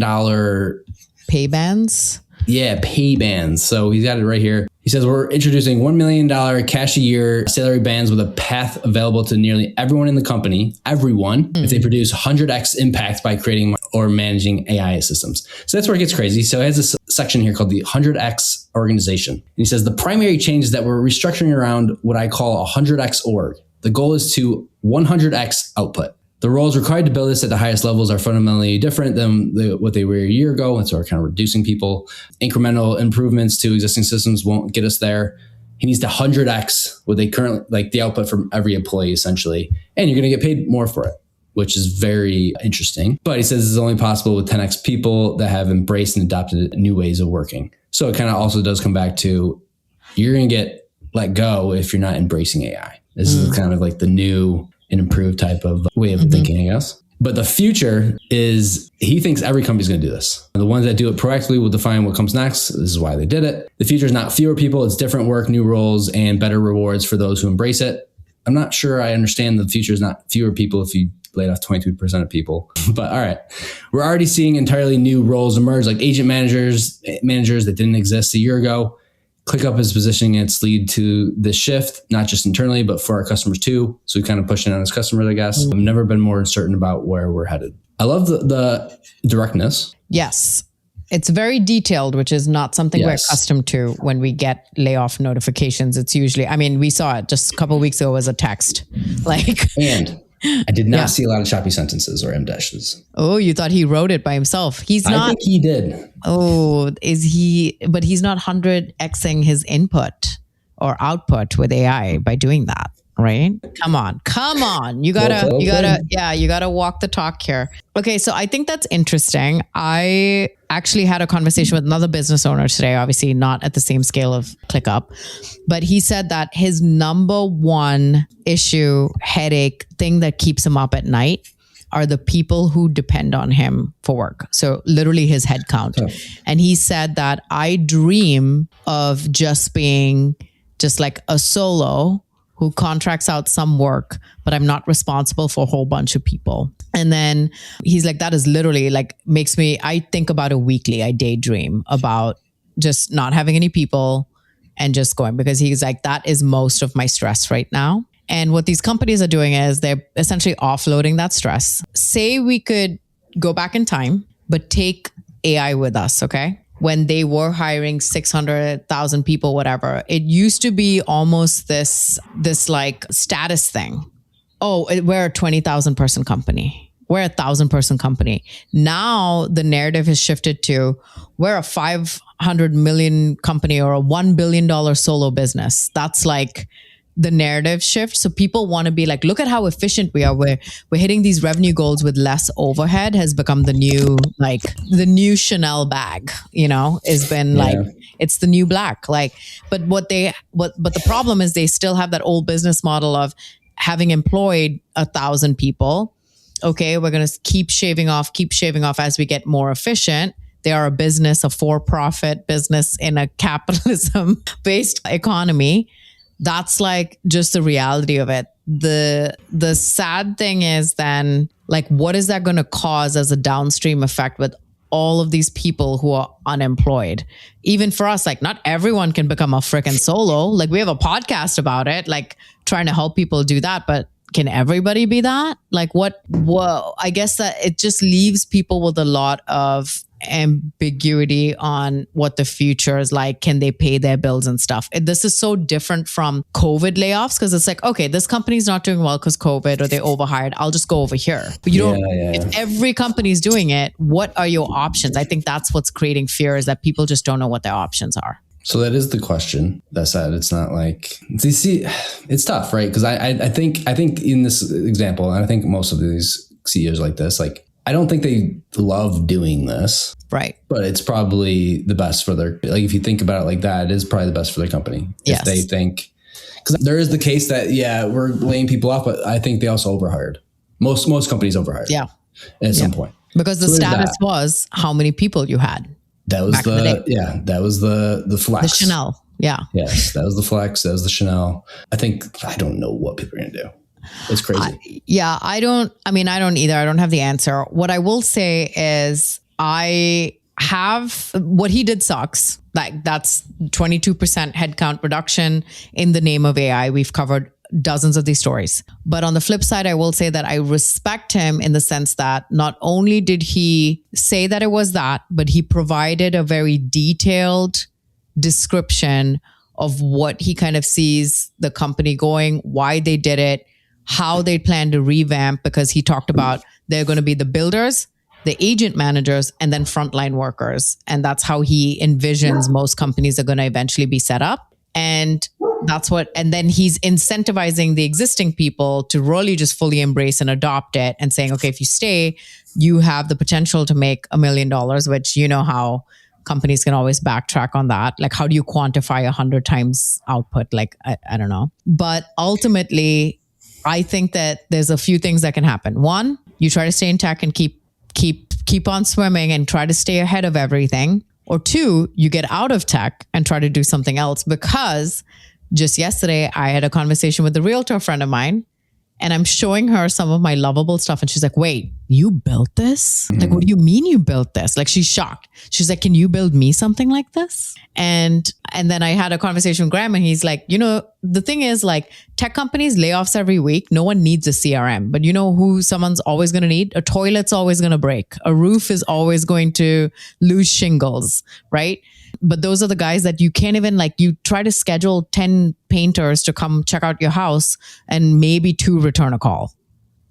pay bands. Yeah, pay bands. So he's got it right here. He says, we're introducing $1 million cash a year salary bands with a path available to nearly everyone in the company, if they produce 100x impact by creating or managing AI systems. So that's where it gets crazy. So it has this section here called the 100x organization. And he says, the primary change is that we're restructuring around what I call a 100x org. The goal is to 100x output. The roles required to build this at the highest levels are fundamentally different than what they were a year ago. And so we're kind of reducing people. Incremental improvements to existing systems won't get us there. He needs to 100x what they currently, like the output from every employee essentially. And you're going to get paid more for it, which is very interesting. But he says this is only possible with 10x people that have embraced and adopted new ways of working. So it kind of also does come back to, you're going to get let go if you're not embracing AI. This is kind of like the new and improved type of way of thinking, I guess. But the future is, he thinks every company's going to do this. The ones that do it proactively will define what comes next. This is why they did it. The future is not fewer people, it's different work, new roles, and better rewards for those who embrace it. I'm not sure I understand the future is not fewer people if you laid off 22% of people. But all right, we're already seeing entirely new roles emerge, like agent managers that didn't exist a year ago. ClickUp is positioning its lead to this shift, not just internally, but for our customers too. So we kind of pushing on as customers, I guess. I've never been more certain about where we're headed. I love the directness. Yes. It's very detailed, which is not something we're accustomed to when we get layoff notifications. It's usually, I mean, we saw it just a couple of weeks ago as a text. And I did not see a lot of choppy sentences or M-dashes. Oh, you thought he wrote it by himself. He's not. I think he did. Oh, is he? But he's not 100xing his input or output with AI by doing that, right? Come on. You gotta walk the talk here. Okay, so I think that's interesting. I actually had a conversation with another business owner today, obviously not at the same scale of ClickUp, but he said that his number one issue, headache, thing that keeps him up at night are the people who depend on him for work. So literally his headcount. Oh. And he said that I dream of just being just like a solo who contracts out some work, but I'm not responsible for a whole bunch of people. And then he's like, that is literally like makes me, I think about it weekly. I daydream about just not having any people and just going, because he's like, that is most of my stress right now. And what these companies are doing is they're essentially offloading that stress. Say we could go back in time, but take AI with us, okay? When they were hiring 600,000 people, whatever, it used to be almost this like status thing. Oh, we're a 20,000 person company. We're a 1,000 person company. Now the narrative has shifted to we're a 500 million company or a $1 billion solo business. That's like the narrative shift. So people want to be like, look at how efficient we are. We're hitting these revenue goals with less overhead has become the new, like the new Chanel bag, has been like, it's the new black. Like, but the problem is they still have that old business model of having employed 1,000 people. Okay, we're going to keep shaving off as we get more efficient. They are a business, a for-profit business in a capitalism-based economy. That's like just the reality of it. The sad thing is then, like, what is that going to cause as a downstream effect with all of these people who are unemployed? Even for us, like, not everyone can become a freaking solo. Like, we have a podcast about it, like trying to help people do that, but can everybody be that? Like, well, I guess that it just leaves people with a lot of ambiguity on what the future is like. Can they pay their bills and stuff? This is so different from COVID layoffs, because it's like, okay, this company's not doing well because COVID or they overhired. I'll just go over here. But if every company's doing it, what are your options? I think that's what's creating fear, is that people just don't know what their options are. So that is the question. That said, it's not like, you see, it's tough, right? Because I think in this example, and I think most of these CEOs like this, like, I don't think they love doing this. Right. But it's probably the best for their, like, if you think about it like that, it is probably the best for their company. Yes. If they think, because there is the case that, we're laying people off, but I think they also overhired. Most companies overhired. Yeah. At some point. Because the status was how many people you had. That was that was the flex. The Chanel. Yeah. Yes. That was the flex. That was the Chanel. I don't know what people are going to do. It's crazy. I don't either. I don't have the answer. What I will say is what he did sucks. Like, that's 22% headcount reduction in the name of AI. We've covered dozens of these stories. But on the flip side, I will say that I respect him in the sense that not only did he say that it was that, but he provided a very detailed description of what he kind of sees the company going, why they did it, how they plan to revamp, because he talked about they're going to be the builders, the agent managers, and then frontline workers. And that's how he envisions most companies are going to eventually be set up. And then he's incentivizing the existing people to really just fully embrace and adopt it and saying, okay, if you stay, you have the potential to make $1 million, which you know how companies can always backtrack on that. Like, how do you quantify 100 times output? Like, I don't know. But ultimately, I think that there's a few things that can happen. One, you try to stay in tech and keep on swimming and try to stay ahead of everything. Or two, you get out of tech and try to do something else. Because just yesterday, I had a conversation with a realtor friend of mine, and I'm showing her some of my lovable stuff. And she's like, wait, you built this? Mm-hmm. Like, what do you mean you built this? Like, she's shocked. She's like, can you build me something like this? And then I had a conversation with Graham, and he's like, you know, the thing is, like, tech companies layoffs every week. No one needs a CRM, but you know who someone's always going to need? A toilet's always going to break. A roof is always going to lose shingles, right? But those are the guys that you can't even, like, you try to schedule 10 painters to come check out your house and maybe 2 return a call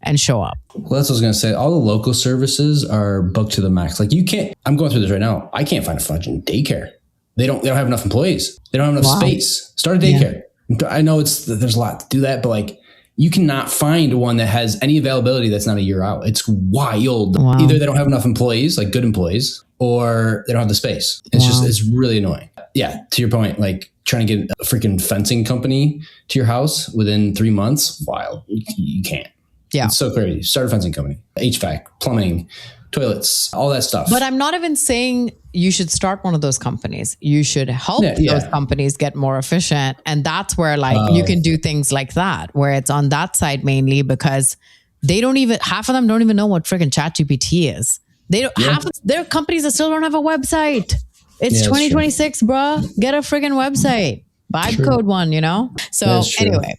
and show up. Well, that's what I was going to say. All the local services are booked to the max. Like, you can't, I'm going through this right now. I can't find a fucking daycare. They don't have enough employees. They don't have enough space. Start a daycare. Yeah. I know there's a lot to do that, but like, you cannot find one that has any availability that's not a year out. It's wild. Wow. Either they don't have enough employees, like good employees, or they don't have the space. It's really annoying. Yeah. To your point, like trying to get a freaking fencing company to your house within 3 months. Wild. You can't. Yeah. It's so crazy. Start a fencing company, HVAC, plumbing, toilets, all that stuff. But I'm not even saying you should start one of those companies. You should help those companies get more efficient. And that's where you can do things like that, where it's on that side mainly, because half of them don't even know what freaking ChatGPT is. They don't half of their companies that still don't have a website. It's 2026, bruh. Get a friggin' website. Vibe code one, you know? So anyway,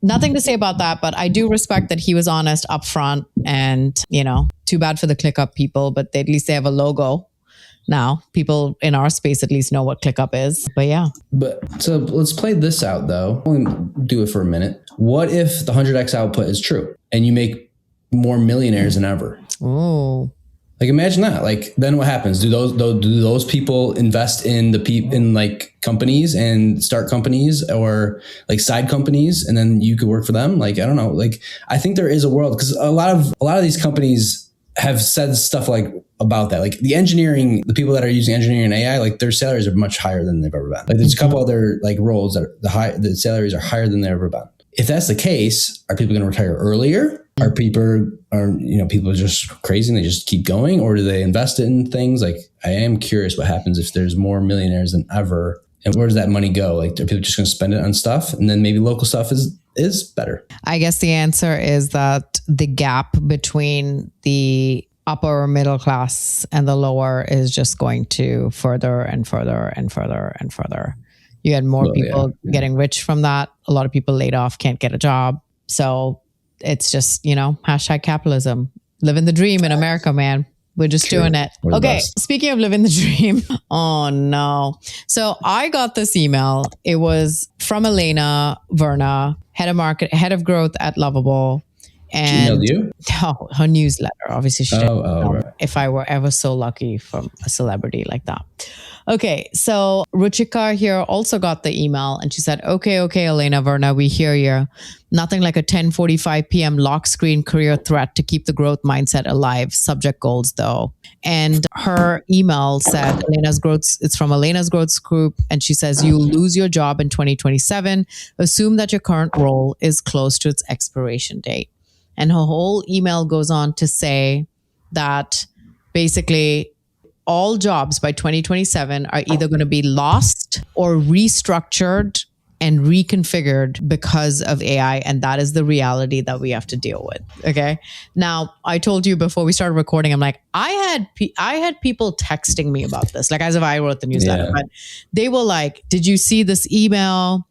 nothing to say about that, but I do respect that he was honest upfront, and, you know, too bad for the ClickUp people, but at least they have a logo now. People in our space at least know what ClickUp is, but yeah. But so let's play this out though. We'll do it for a minute. What if the 100x output is true and you make more millionaires than ever? Oh. Like, imagine that. Like, then what happens? Do those people invest in like companies and start companies or like side companies, and then you could work for them? Like, I don't know. Like, I think there is a world, because a lot of these companies have said stuff like about that. Like the people that are using engineering and AI, like their salaries are much higher than they've ever been. Like, there's a couple other like roles that the salaries are higher than they've ever been. If that's the case, are people going to retire earlier? Are people just crazy and they just keep going, or do they invest in things? Like, I am curious what happens if there's more millionaires than ever, and where does that money go? Like, are people just going to spend it on stuff, and then maybe local stuff is better? I guess the answer is that the gap between the upper or middle class and the lower is just going to further and further and further and further. You had more people getting rich from that. A lot of people laid off, can't get a job. So it's just, you know, hashtag capitalism. Living the dream in America, man. We're just doing it. Okay. Speaking of living the dream. Oh no. So I got this email. It was from Elena Verna, head of growth at Lovable. And she emailed you? No, her newsletter. Obviously she didn't right. If I were ever so lucky from a celebrity like that. Okay, so Ruchika here also got the email, and she said, okay, Elena Verna, we hear you. Nothing like a 10:45 p.m. lock screen career threat to keep the growth mindset alive. Subject goals, though. And her email said, it's from Elena's Growth Group, and she says, you'll lose your job in 2027. Assume that your current role is close to its expiration date. And her whole email goes on to say that basically all jobs by 2027 are either going to be lost or restructured and reconfigured because of AI. And that is the reality that we have to deal with. Okay. Now, I told you before we started recording, I'm like, I had people texting me about this, like as if I wrote the newsletter, but they were like, did you see this email?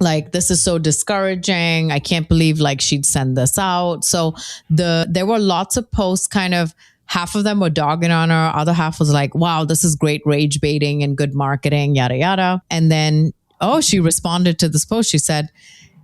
Like, this is so discouraging. I can't believe like she'd send this out. So there were lots of posts, kind of half of them were dogging on her. Other half was like, wow, this is great rage baiting and good marketing, yada, yada. And then she responded to this post. She said,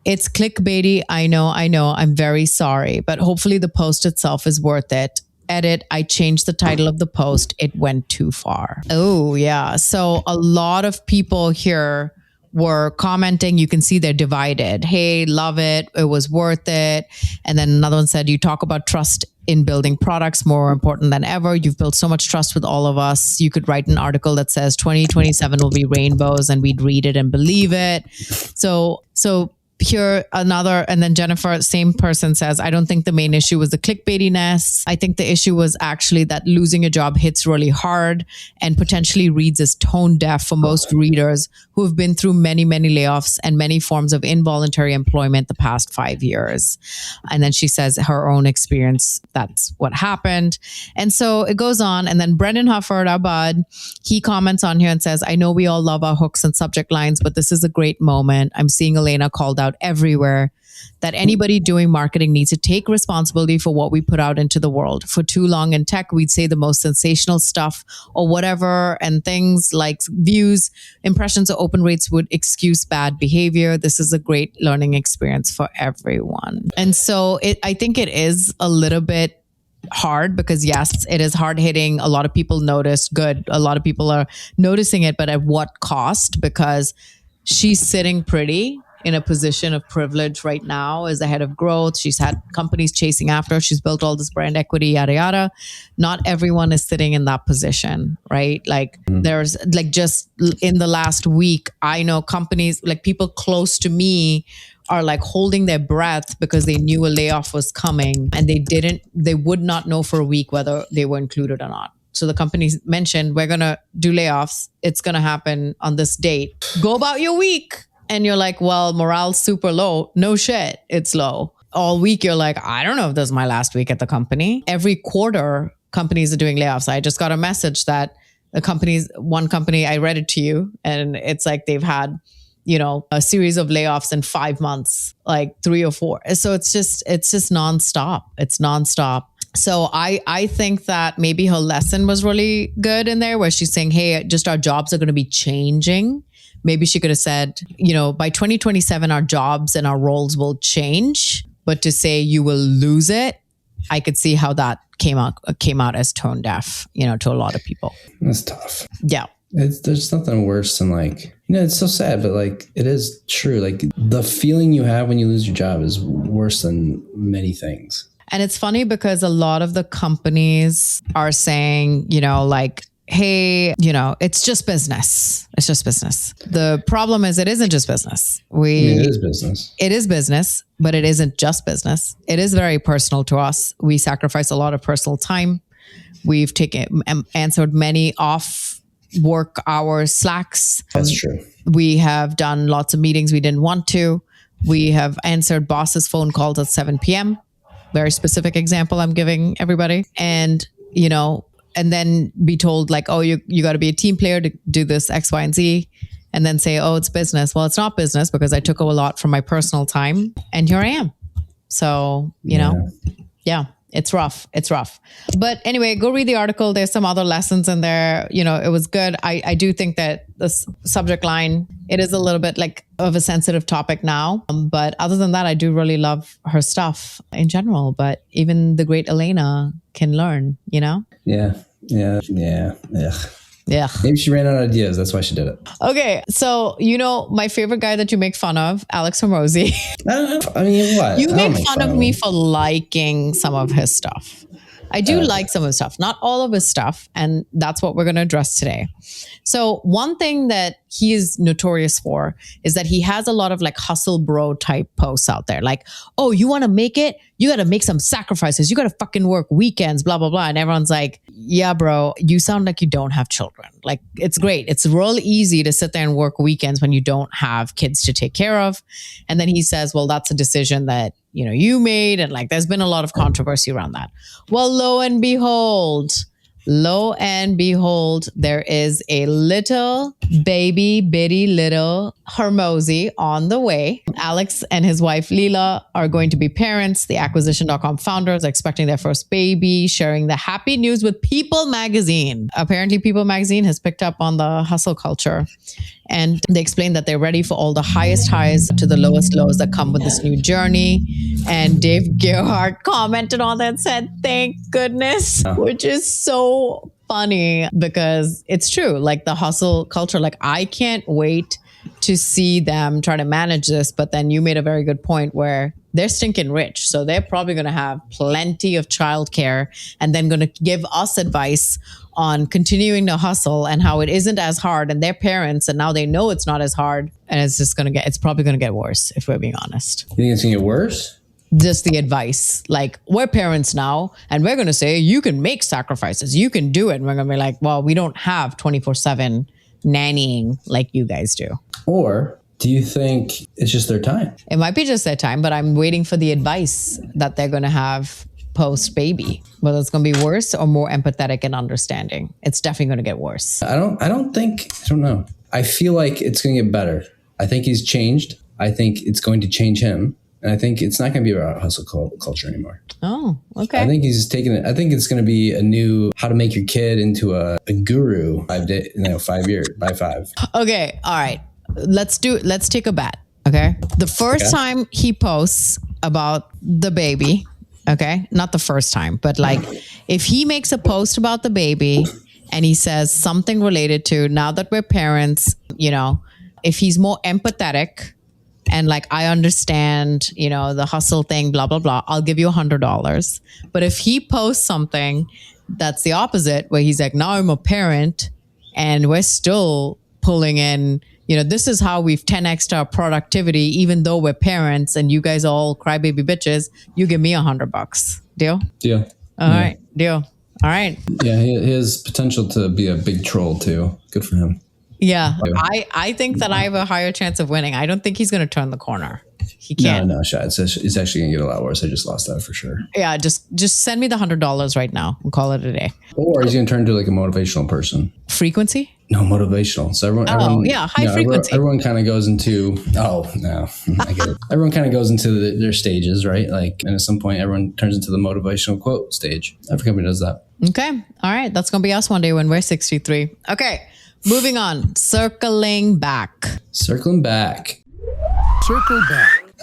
"It's clickbaity. I know. I'm very sorry, but hopefully the post itself is worth it. Edit, I changed the title of the post. It went too far." Oh, yeah. So a lot of people here were commenting. You can see they're divided. Hey, love it. It was worth it. And then another one said, "You talk about trust in building products, more important than ever. You've built so much trust with all of us. You could write an article that says 2027 will be rainbows and we'd read it and believe it." So here another, and then Jennifer, same person, says, "I don't think the main issue was the clickbaitiness. I think the issue was actually that losing a job hits really hard and potentially reads as tone deaf for most readers who have been through many, many layoffs and many forms of involuntary employment the past 5 years." And then she says her own experience, that's what happened. And so it goes on. And then Brendan Hufford, our bud, he comments on here and says, "I know we all love our hooks and subject lines, but this is a great moment. I'm seeing Elena called out everywhere that anybody doing marketing needs to take responsibility for what we put out into the world. For too long in tech, we'd say the most sensational stuff or whatever, and things like views, impressions, or open rates would excuse bad behavior. This is a great learning experience for everyone." And so I think it is a little bit hard because, yes, it is hard hitting. A lot of people notice. Good. A lot of people are noticing it, but at what cost? Because she's sitting pretty in a position of privilege right now as the head of growth. She's had companies chasing after her. She's built all this brand equity, yada, yada. Not everyone is sitting in that position, right? Like there's like just in the last week, I know companies, like people close to me are like holding their breath because they knew a layoff was coming and they would not know for a week whether they were included or not. So the companies mentioned, "We're going to do layoffs. It's going to happen on this date. Go about your week." And you're like, well, morale's super low. No shit, it's low. All week, you're like, I don't know if this is my last week at the company. Every quarter, companies are doing layoffs. I just got a message that one company, I read it to you, and it's like they've had, a series of layoffs in 5 months, like 3 or 4. So it's just nonstop. It's nonstop. So I think that maybe her lesson was really good in there, where she's saying, hey, just our jobs are going to be changing. Maybe she could have said, by 2027, our jobs and our roles will change. But to say you will lose it, I could see how that came out as tone deaf, to a lot of people. That's tough. Yeah. There's nothing worse than it's so sad, but it is true. Like the feeling you have when you lose your job is worse than many things. And it's funny because a lot of the companies are saying, hey, it's just business. It's just business. The problem is it isn't just business. It is business. It is business, but it isn't just business. It is very personal to us. We sacrifice a lot of personal time. We've answered many off work hours Slacks. That's true. We have done lots of meetings we didn't want to. We have answered bosses' phone calls at 7 p.m. Very specific example I'm giving everybody. And, and then be told you got to be a team player to do this X, Y, and Z. And then say, oh, it's business. Well, it's not business because I took a lot from my personal time. And here I am. So, yeah. It's rough. It's rough. But anyway, go read the article. There's some other lessons in there. It was good. I do think that this subject line, it is a little bit of a sensitive topic now. But other than that, I do really love her stuff in general. But even the great Elena can learn, Yeah. Ugh. Yeah. Maybe she ran out of ideas. That's why she did it. Okay. So, my favorite guy that you make fun of, Alex Hormozis. I mean, what? You make fun of me for liking some of his stuff. I do like some of his stuff, not all of his stuff. And that's what we're going to address today. So one thing that he is notorious for is that he has a lot of hustle bro type posts out there. Oh, you want to make it? You got to make some sacrifices. You got to fucking work weekends, blah, blah, blah. And everyone's like, yeah, bro, you sound like you don't have children. It's great. It's real easy to sit there and work weekends when you don't have kids to take care of. And then he says, well, that's a decision that, you made. And there's been a lot of controversy around that. Well, lo and behold, there is a little baby bitty little Hormozi on the way. Alex and his wife Leela are going to be parents. The acquisition.com founders are expecting their first baby, sharing the happy news with People magazine. Apparently, People magazine has picked up on the hustle culture. And they explained that they're ready for all the highest highs to the lowest lows that come with this new journey. And Dave Gerhardt commented on that and said, thank goodness, which is so funny because it's true. Like the hustle culture, like I can't wait to see them try to manage this. But then you made a very good point where they're stinking rich. So they're probably going to have plenty of childcare and then going to give us advice on continuing to hustle and how it isn't as hard, and their parents, and now they know it's not as hard, and it's probably going to get worse if we're being honest. You think it's going to get worse? Just the advice, like we're parents now and we're going to say, you can make sacrifices, you can do it. And we're going to be like, well, we don't have 24/7 nannying like you guys do. Or do you think it's just their time? It might be just their time, but I'm waiting for the advice that they're going to have post baby, whether it's going to be worse or more empathetic and understanding. It's definitely going to get worse. I don't know. I feel like it's going to get better. I think he's changed. I think it's going to change him. And I think it's not going to be about hustle culture anymore. Oh, okay. I think he's just taking it. I think it's going to be a new how to make your kid into a guru 5 years by 5. Okay. All right. Let's take a bet. Okay. The first time he posts about the baby, okay, not the first time, but like if he makes a post about the baby and he says something related to now that we're parents, you know, if he's more empathetic and like, I understand, you know, the hustle thing, blah, blah, blah, I'll give you $100. But if he posts something that's the opposite, where he's like, now I'm a parent and we're still pulling in, you know, this is how we've 10x'd our productivity, even though we're parents and you guys are all crybaby bitches, you give me $100. Deal? Deal. All right. Deal. All right. Yeah. He has potential to be a big troll too. Good for him. Yeah. I think that I have a higher chance of winning. I don't think he's going to turn the corner. He can't. No, shot. It's actually going to get a lot worse. I just lost that for sure. Yeah. Just send me the $100 right now and call it a day. Or he's going to turn into like a motivational person. Frequency? No, motivational. So everyone high frequency. Everyone kind of goes into, I get it. Everyone kind of goes into their stages, right? Like, and at some point, everyone turns into the motivational quote stage. Every company does that. Okay. All right. That's going to be us one day when we're 63. Okay. Moving on. Circling back. Circle back.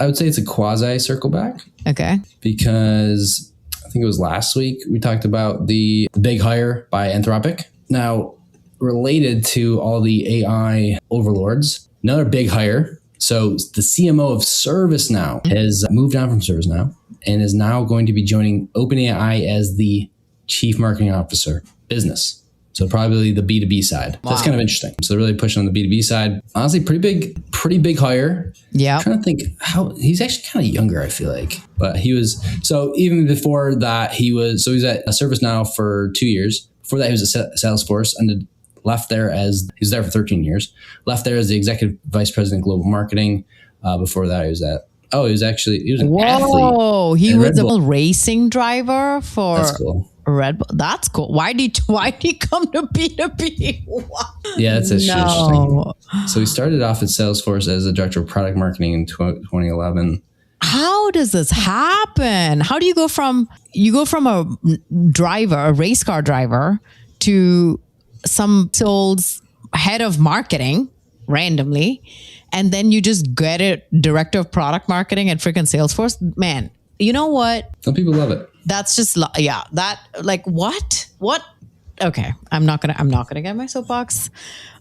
I would say it's a quasi circle back. Okay. Because I think it was last week we talked about the big hire by Anthropic. Now, related to all the AI overlords, another big hire. So the CMO of ServiceNow has moved on from ServiceNow and is now going to be joining OpenAI as the Chief Marketing Officer, business. So probably the B2B side. Wow. That's kind of interesting. So they're really pushing on the B2B side. Honestly, pretty big hire. Yeah. I'm trying to think how he's actually kind of younger, I feel like. But he was, so even before that, he was at ServiceNow for 2 years. Before that, he was at Salesforce and left there he was there for 13 years. Left there as the executive vice president of global marketing. Before that, he was an athlete. Whoa, he was a racing driver for That's cool. Red Bull. That's cool. Why did he come to B2B? Yeah, that's interesting. So he started off at Salesforce as a director of product marketing in 2011. How does this happen? How do you go from a race car driver to some soul's head of marketing randomly, and then you just get a director of product marketing at freaking Salesforce? Man, you know what? Some people love it. That's just, what? Okay. I'm not gonna get my soapbox.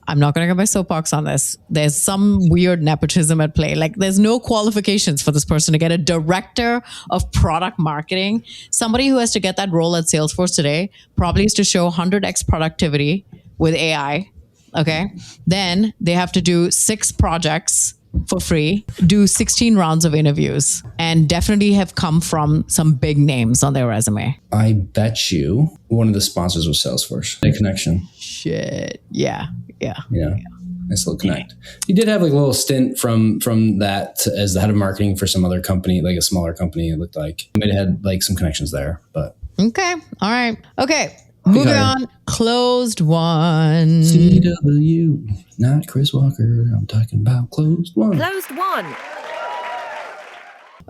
I'm not gonna get my soapbox on this. There's some weird nepotism at play. Like there's no qualifications for this person to get a director of product marketing. Somebody who has to get that role at Salesforce today probably is to show 100x productivity with AI. Okay. Then they have to do 6 projects for free, do 16 rounds of interviews, and definitely have come from some big names on their resume. I bet you one of the sponsors was Salesforce. A connection. Shit. Yeah. Nice little connect. He did have like a little stint from that as the head of marketing for some other company, like a smaller company. It looked like he might have had like some connections there, but. Okay. All right. Okay. Moving on, closed one. CW, not Chris Walker. I'm talking about closed one. Closed one.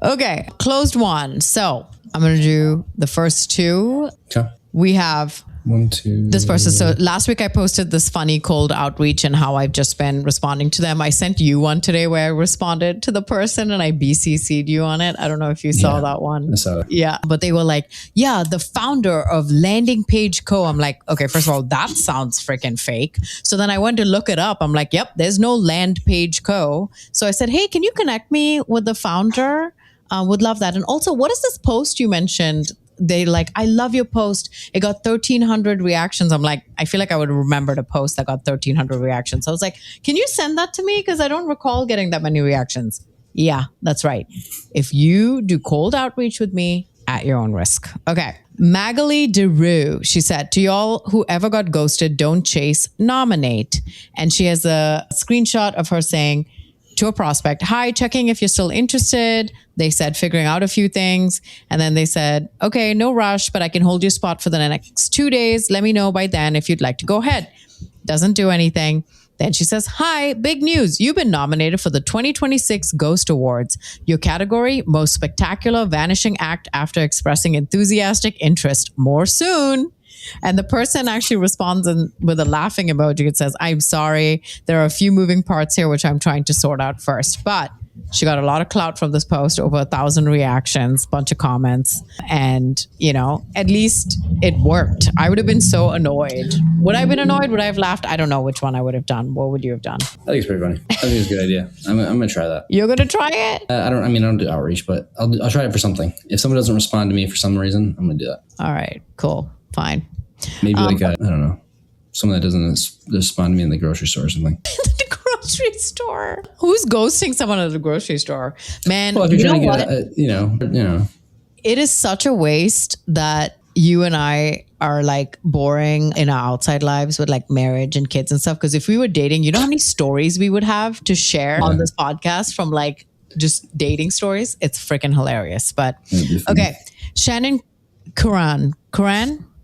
Okay, closed one. So I'm going to do the first two. Okay. We have 1, 2. this person. So last week I posted this funny cold outreach and how I've just been responding to them. I sent you one today where I responded to the person and I BCC'd you on it. I don't know if you saw that one. I saw it. Yeah. But they were like, yeah, the founder of Landing Page Co. I'm like, okay, first of all, that sounds freaking fake. So then I went to look it up. I'm like, yep, there's no Land Page Co. So I said, hey, can you connect me with the founder? Would love that. And also, what is this post you mentioned? They like, I love your post. It got 1,300 reactions. I'm like, I feel like I would remember the post that got 1,300 reactions. I was like, can you send that to me? Because I don't recall getting that many reactions. Yeah, that's right. If you do cold outreach with me, at your own risk. Okay. Magali DeRue, she said, to y'all who ever got ghosted, don't chase, nominate. And she has a screenshot of her saying, to a prospect, hi, checking if you're still interested. They said, figuring out a few things. And then they said, okay, no rush, but I can hold your spot for the next 2 days. Let me know by then if you'd like to go ahead. Doesn't do anything. Then she says, hi, big news. You've been nominated for the 2026 Ghost Awards. Your category, most spectacular vanishing act after expressing enthusiastic interest. More soon. And the person actually responds with a laughing emoji. It says, I'm sorry. There are a few moving parts here, which I'm trying to sort out first. But she got a lot of clout from this post, over 1,000 reactions, bunch of comments. And, you know, at least it worked. I would have been so annoyed. Would I have been annoyed? Would I have laughed? I don't know which one I would have done. What would you have done? I think it's pretty funny. I think it's a good idea. I'm going to try that. You're going to try it? I don't do outreach, but I'll try it for something. If someone doesn't respond to me for some reason, I'm going to do that. All right, cool. Fine. Maybe I don't know, someone that doesn't respond to me in the grocery store or something. The grocery store. Who's ghosting someone at the grocery store? Man, Well, if you're you know trying what? to get, It is such a waste that you and I are like boring in our outside lives with like marriage and kids and stuff. Because if we were dating, you know how many stories we would have to share on this podcast from like just dating stories? It's freaking hilarious. But okay. Shannon Kuran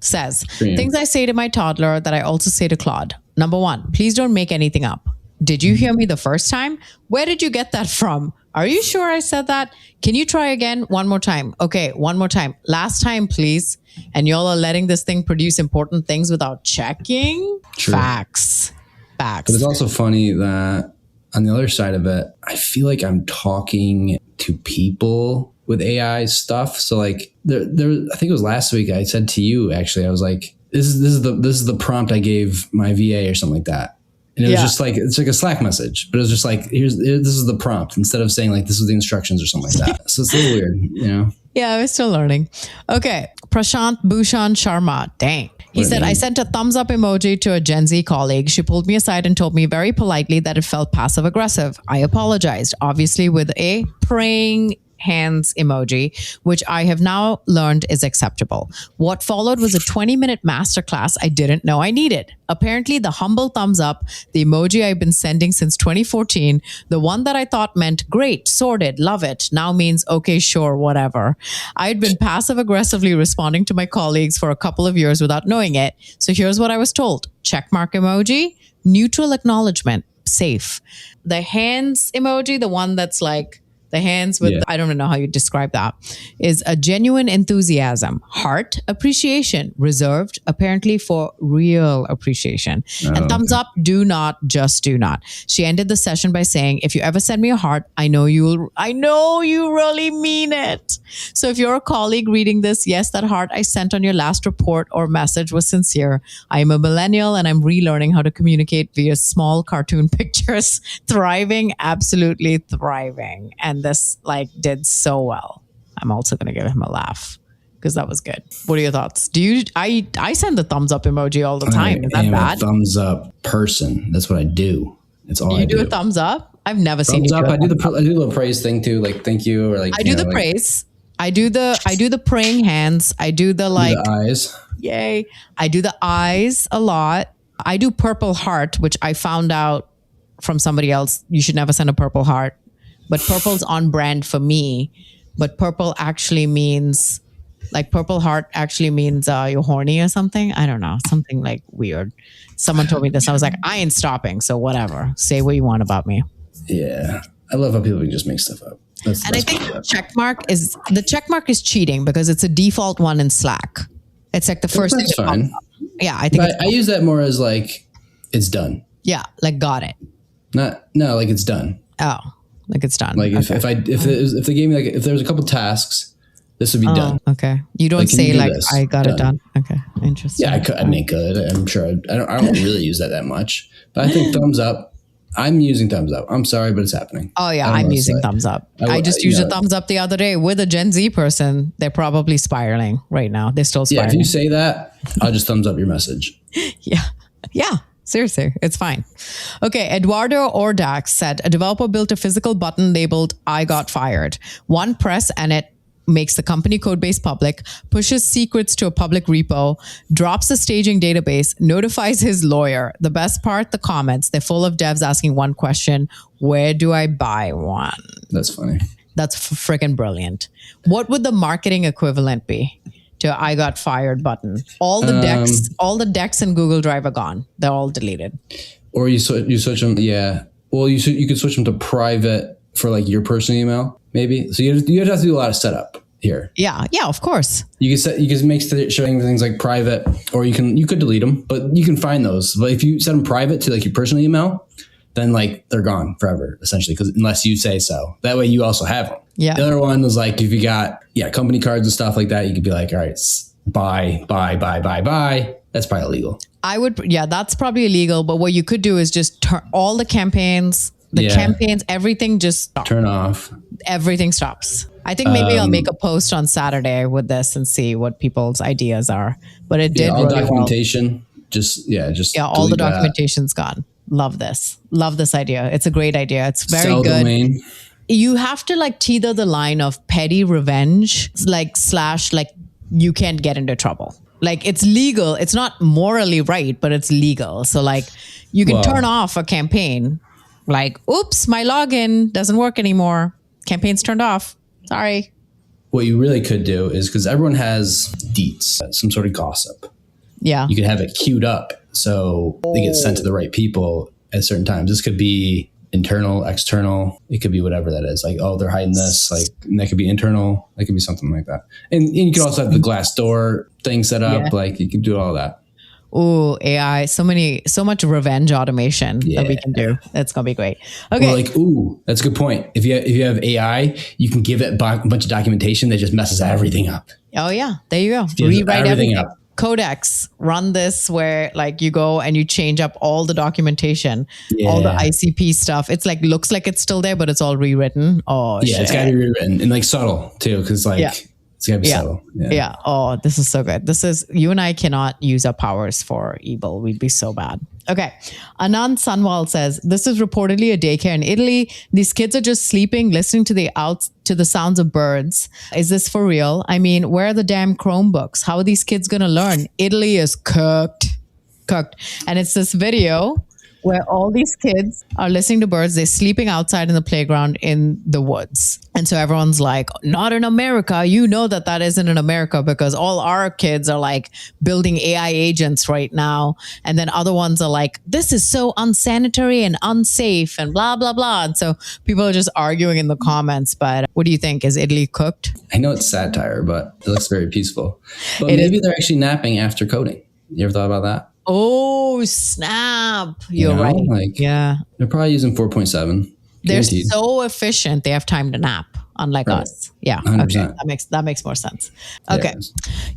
says, things I say to my toddler that I also say to Claude. Number 1, please don't make anything up. Did you hear me the first time? Where did you get that from? Are you sure I said that? Can you try again? One more time. Okay, one more time. Last time, please. And y'all are letting this thing produce important things without checking? True. Facts. But it's also funny that on the other side of it, I feel like I'm talking to people with AI stuff. So like there, I think it was last week I said to you, actually, I was like, this is the prompt I gave my VA or something like that. And it was just like, it's like a Slack message, but it was just like, this is the prompt instead of saying like, this was the instructions or something like that. So it's a little weird, you know? Yeah, we're still learning. Okay. Prashant Bhushan Sharma. Dang. He said, I sent a thumbs up emoji to a Gen Z colleague. She pulled me aside and told me very politely that it felt passive aggressive. I apologized, obviously with a praying hands emoji, which I have now learned is acceptable. What followed was a 20-minute masterclass I didn't know I needed. Apparently, the humble thumbs up, the emoji I've been sending since 2014, the one that I thought meant great, sorted, love it, now means okay, sure, whatever. I'd been passive aggressively responding to my colleagues for a couple of years without knowing it. So here's what I was told. Checkmark emoji, neutral acknowledgement, safe. The hands emoji, the one that's like the hands with, I don't even know how you describe that, is a genuine enthusiasm, heart, appreciation, reserved, apparently for real appreciation. And thumbs up, do not, just do not. She ended the session by saying, if you ever send me a heart, I know you really mean it. So if you're a colleague reading this, yes, that heart I sent on your last report or message was sincere. I am a millennial and I'm relearning how to communicate via small cartoon pictures. Thriving, absolutely thriving. And this like did so well. I'm also going to give him a laugh because that was good. What are your thoughts? I send the thumbs up emoji all the time. Is that bad? A thumbs up person. That's what I do. It's all I do. You do a thumbs up? I've never seen you thumbs up. I do the praise thing too. Like thank you or like I do the praise. I do the praying hands. I do the like the eyes. Yay. I do the eyes a lot. I do purple heart, which I found out from somebody else. You should never send a purple heart. But purple's on brand for me. But purple actually means, like purple heart actually means you're horny or something. I don't know. Something like weird. Someone told me this. I was like, I ain't stopping. So whatever. Say what you want about me. Yeah. I love how people can just make stuff up. That's the And I best think part. the check mark is cheating because it's a default one in Slack. It's like the first thing That's that pops fine. up. Yeah, I think I use that more as like it's done. yeah, like got it. Like it's done. Oh, like it's done. Like if they gave me like if there was a couple tasks, this would be done. Okay. You don't Like, can you say do like this? I got it Done. done. Okay. Interesting. Yeah, I mean, good. I'm sure. I don't really use that much, but I think thumbs up. I'm using thumbs up. I'm sorry, but it's happening. Oh yeah, I don't I'm know what to using say. thumbs up. I just used a thumbs up the other day with a Gen Z person. They're probably spiraling right now. They're still Yeah, spiraling. if you say that, I'll just thumbs up your message. Yeah. Yeah. Seriously, it's fine. Okay, Eduardo Ordax said a developer built a physical button labeled I got fired. One press and it makes the company code base public, pushes secrets to a public repo, drops the staging database, notifies his lawyer. The best part, the comments. They're full of devs asking one question, where do I buy one? That's funny. That's freaking brilliant. What would the marketing equivalent be to I got fired button? All the decks in Google Drive are gone. They're all deleted. Or you switch them. Yeah. Well, you could switch them to private for like your personal email, maybe. So you have to do a lot of setup here. Yeah. Yeah, of course. You can make showing things like private, or you could delete them, but you can find those. But if you set them private to like your personal email, then like they're gone forever, essentially, because unless you say so. That way you also have them. Yeah. The other one was like if you got company cards and stuff like that, you could be like, all right, buy. That's probably illegal. That's probably illegal. But what you could do is just turn all the campaigns, everything just stop. Turn off. Everything stops. I think maybe I'll make a post on Saturday with this and see what people's ideas are. But it did all really documentation. Well. All the documentation's gone. Love this. Love this idea. It's a great idea. It's very Sell good. Domain. You have to like tether the line of petty revenge, like / like you can't get into trouble. Like it's legal. It's not morally right, but it's legal. So like you can turn off a campaign. Like, oops, my login doesn't work anymore. Campaign's turned off. Sorry. What you really could do is, because everyone has deets, some sort of gossip. Yeah. You could have it queued up so they get sent to the right people at certain times. This could be internal, external. It could be whatever that is. Like, oh, they're hiding this. Like, and that could be internal. That could be something like that. And you could also have the Glassdoor thing set up. Yeah. Like, you could do all that. Oh, AI, so much revenge automation that we can do. That's going to be great. Okay. Or like, that's a good point. If you have AI, you can give it a bunch of documentation that just messes everything up. Oh yeah, there you go. Rewrite everything up. Codex, run this where like you go and you change up all the documentation, all the ICP stuff. It's like, looks like it's still there, but it's all rewritten. Oh, yeah, shit. it's got to be rewritten and like subtle too. Cause like, it's got to be subtle. Yeah. Oh, this is so good. You and I cannot use our powers for evil. We'd be so bad. Okay. Anand Sanwal says, this is reportedly a daycare in Italy. These kids are just sleeping, listening to the sounds of birds. Is this for real? I mean, where are the damn Chromebooks? How are these kids going to learn? Italy is cooked. And it's this video where all these kids are listening to birds. They're sleeping outside in the playground in the woods. And so everyone's like, not in America. You know that isn't in America because all our kids are like building AI agents right now. And then other ones are like, this is so unsanitary and unsafe and blah, blah, blah. And so people are just arguing in the comments. But what do you think? Is Italy cooked? I know it's satire, but it looks very peaceful. But maybe they're actually napping after coding. You ever thought about that? Oh, snap. You're right. Like, yeah. They're probably using 4.7. They're Guaranteed. so efficient. They have time to nap, unlike us. Yeah. 100%. Okay. That makes more sense. Okay.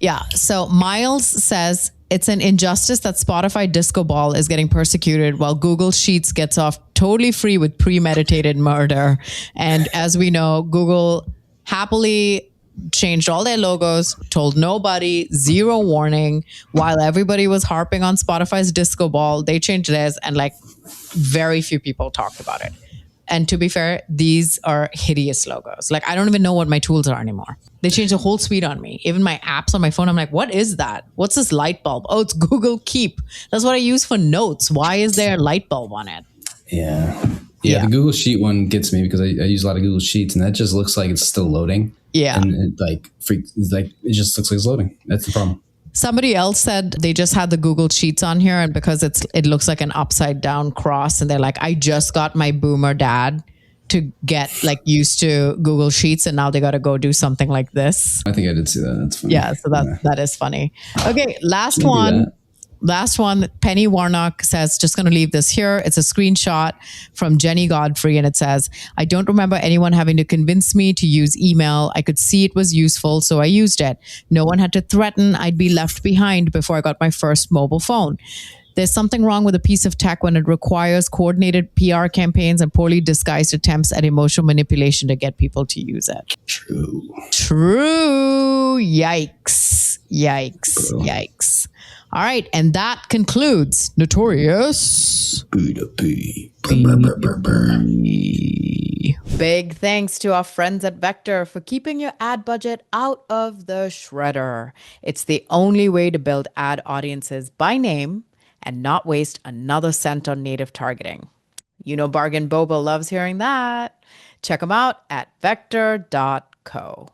Yeah. So Miles says it's an injustice that Spotify Disco Ball is getting persecuted while Google Sheets gets off totally free with premeditated murder. And as we know, Google happily changed all their logos, told nobody, zero warning, while everybody was harping on Spotify's Disco Ball. They changed theirs and like very few people talked about it. And to be fair, these are hideous logos. Like, I don't even know what my tools are anymore. They changed the whole suite on me. Even my apps on my phone, I'm like, what is that? What's this light bulb? Oh, it's Google Keep. That's what I use for notes. Why is there a light bulb on it? Yeah, the Google Sheet one gets me because I use a lot of Google Sheets and that just looks like it's still loading. Yeah. And it just looks like it's loading. That's the problem. Somebody else said they just had the Google Sheets on here and because it looks like an upside down cross and they're like, I just got my boomer dad to get like used to Google Sheets, and now they got to go do something like this. I think I did see that. That's funny. Yeah, so that is funny. Okay, last Maybe one. that. Last one, Penny Warnock says, just going to leave this here. It's a screenshot from Jenny Godfrey, and it says, I don't remember anyone having to convince me to use email. I could see it was useful, so I used it. No one had to threaten I'd be left behind before I got my first mobile phone. There's something wrong with a piece of tech when it requires coordinated PR campaigns and poorly disguised attempts at emotional manipulation to get people to use it. True. Yikes. Yikes. All right. And that concludes Notorious B2B. Big thanks to our friends at Vector for keeping your ad budget out of the shredder. It's the only way to build ad audiences by name and not waste another cent on native targeting. You know, Bargain Boba loves hearing that. Check them out at vector.co.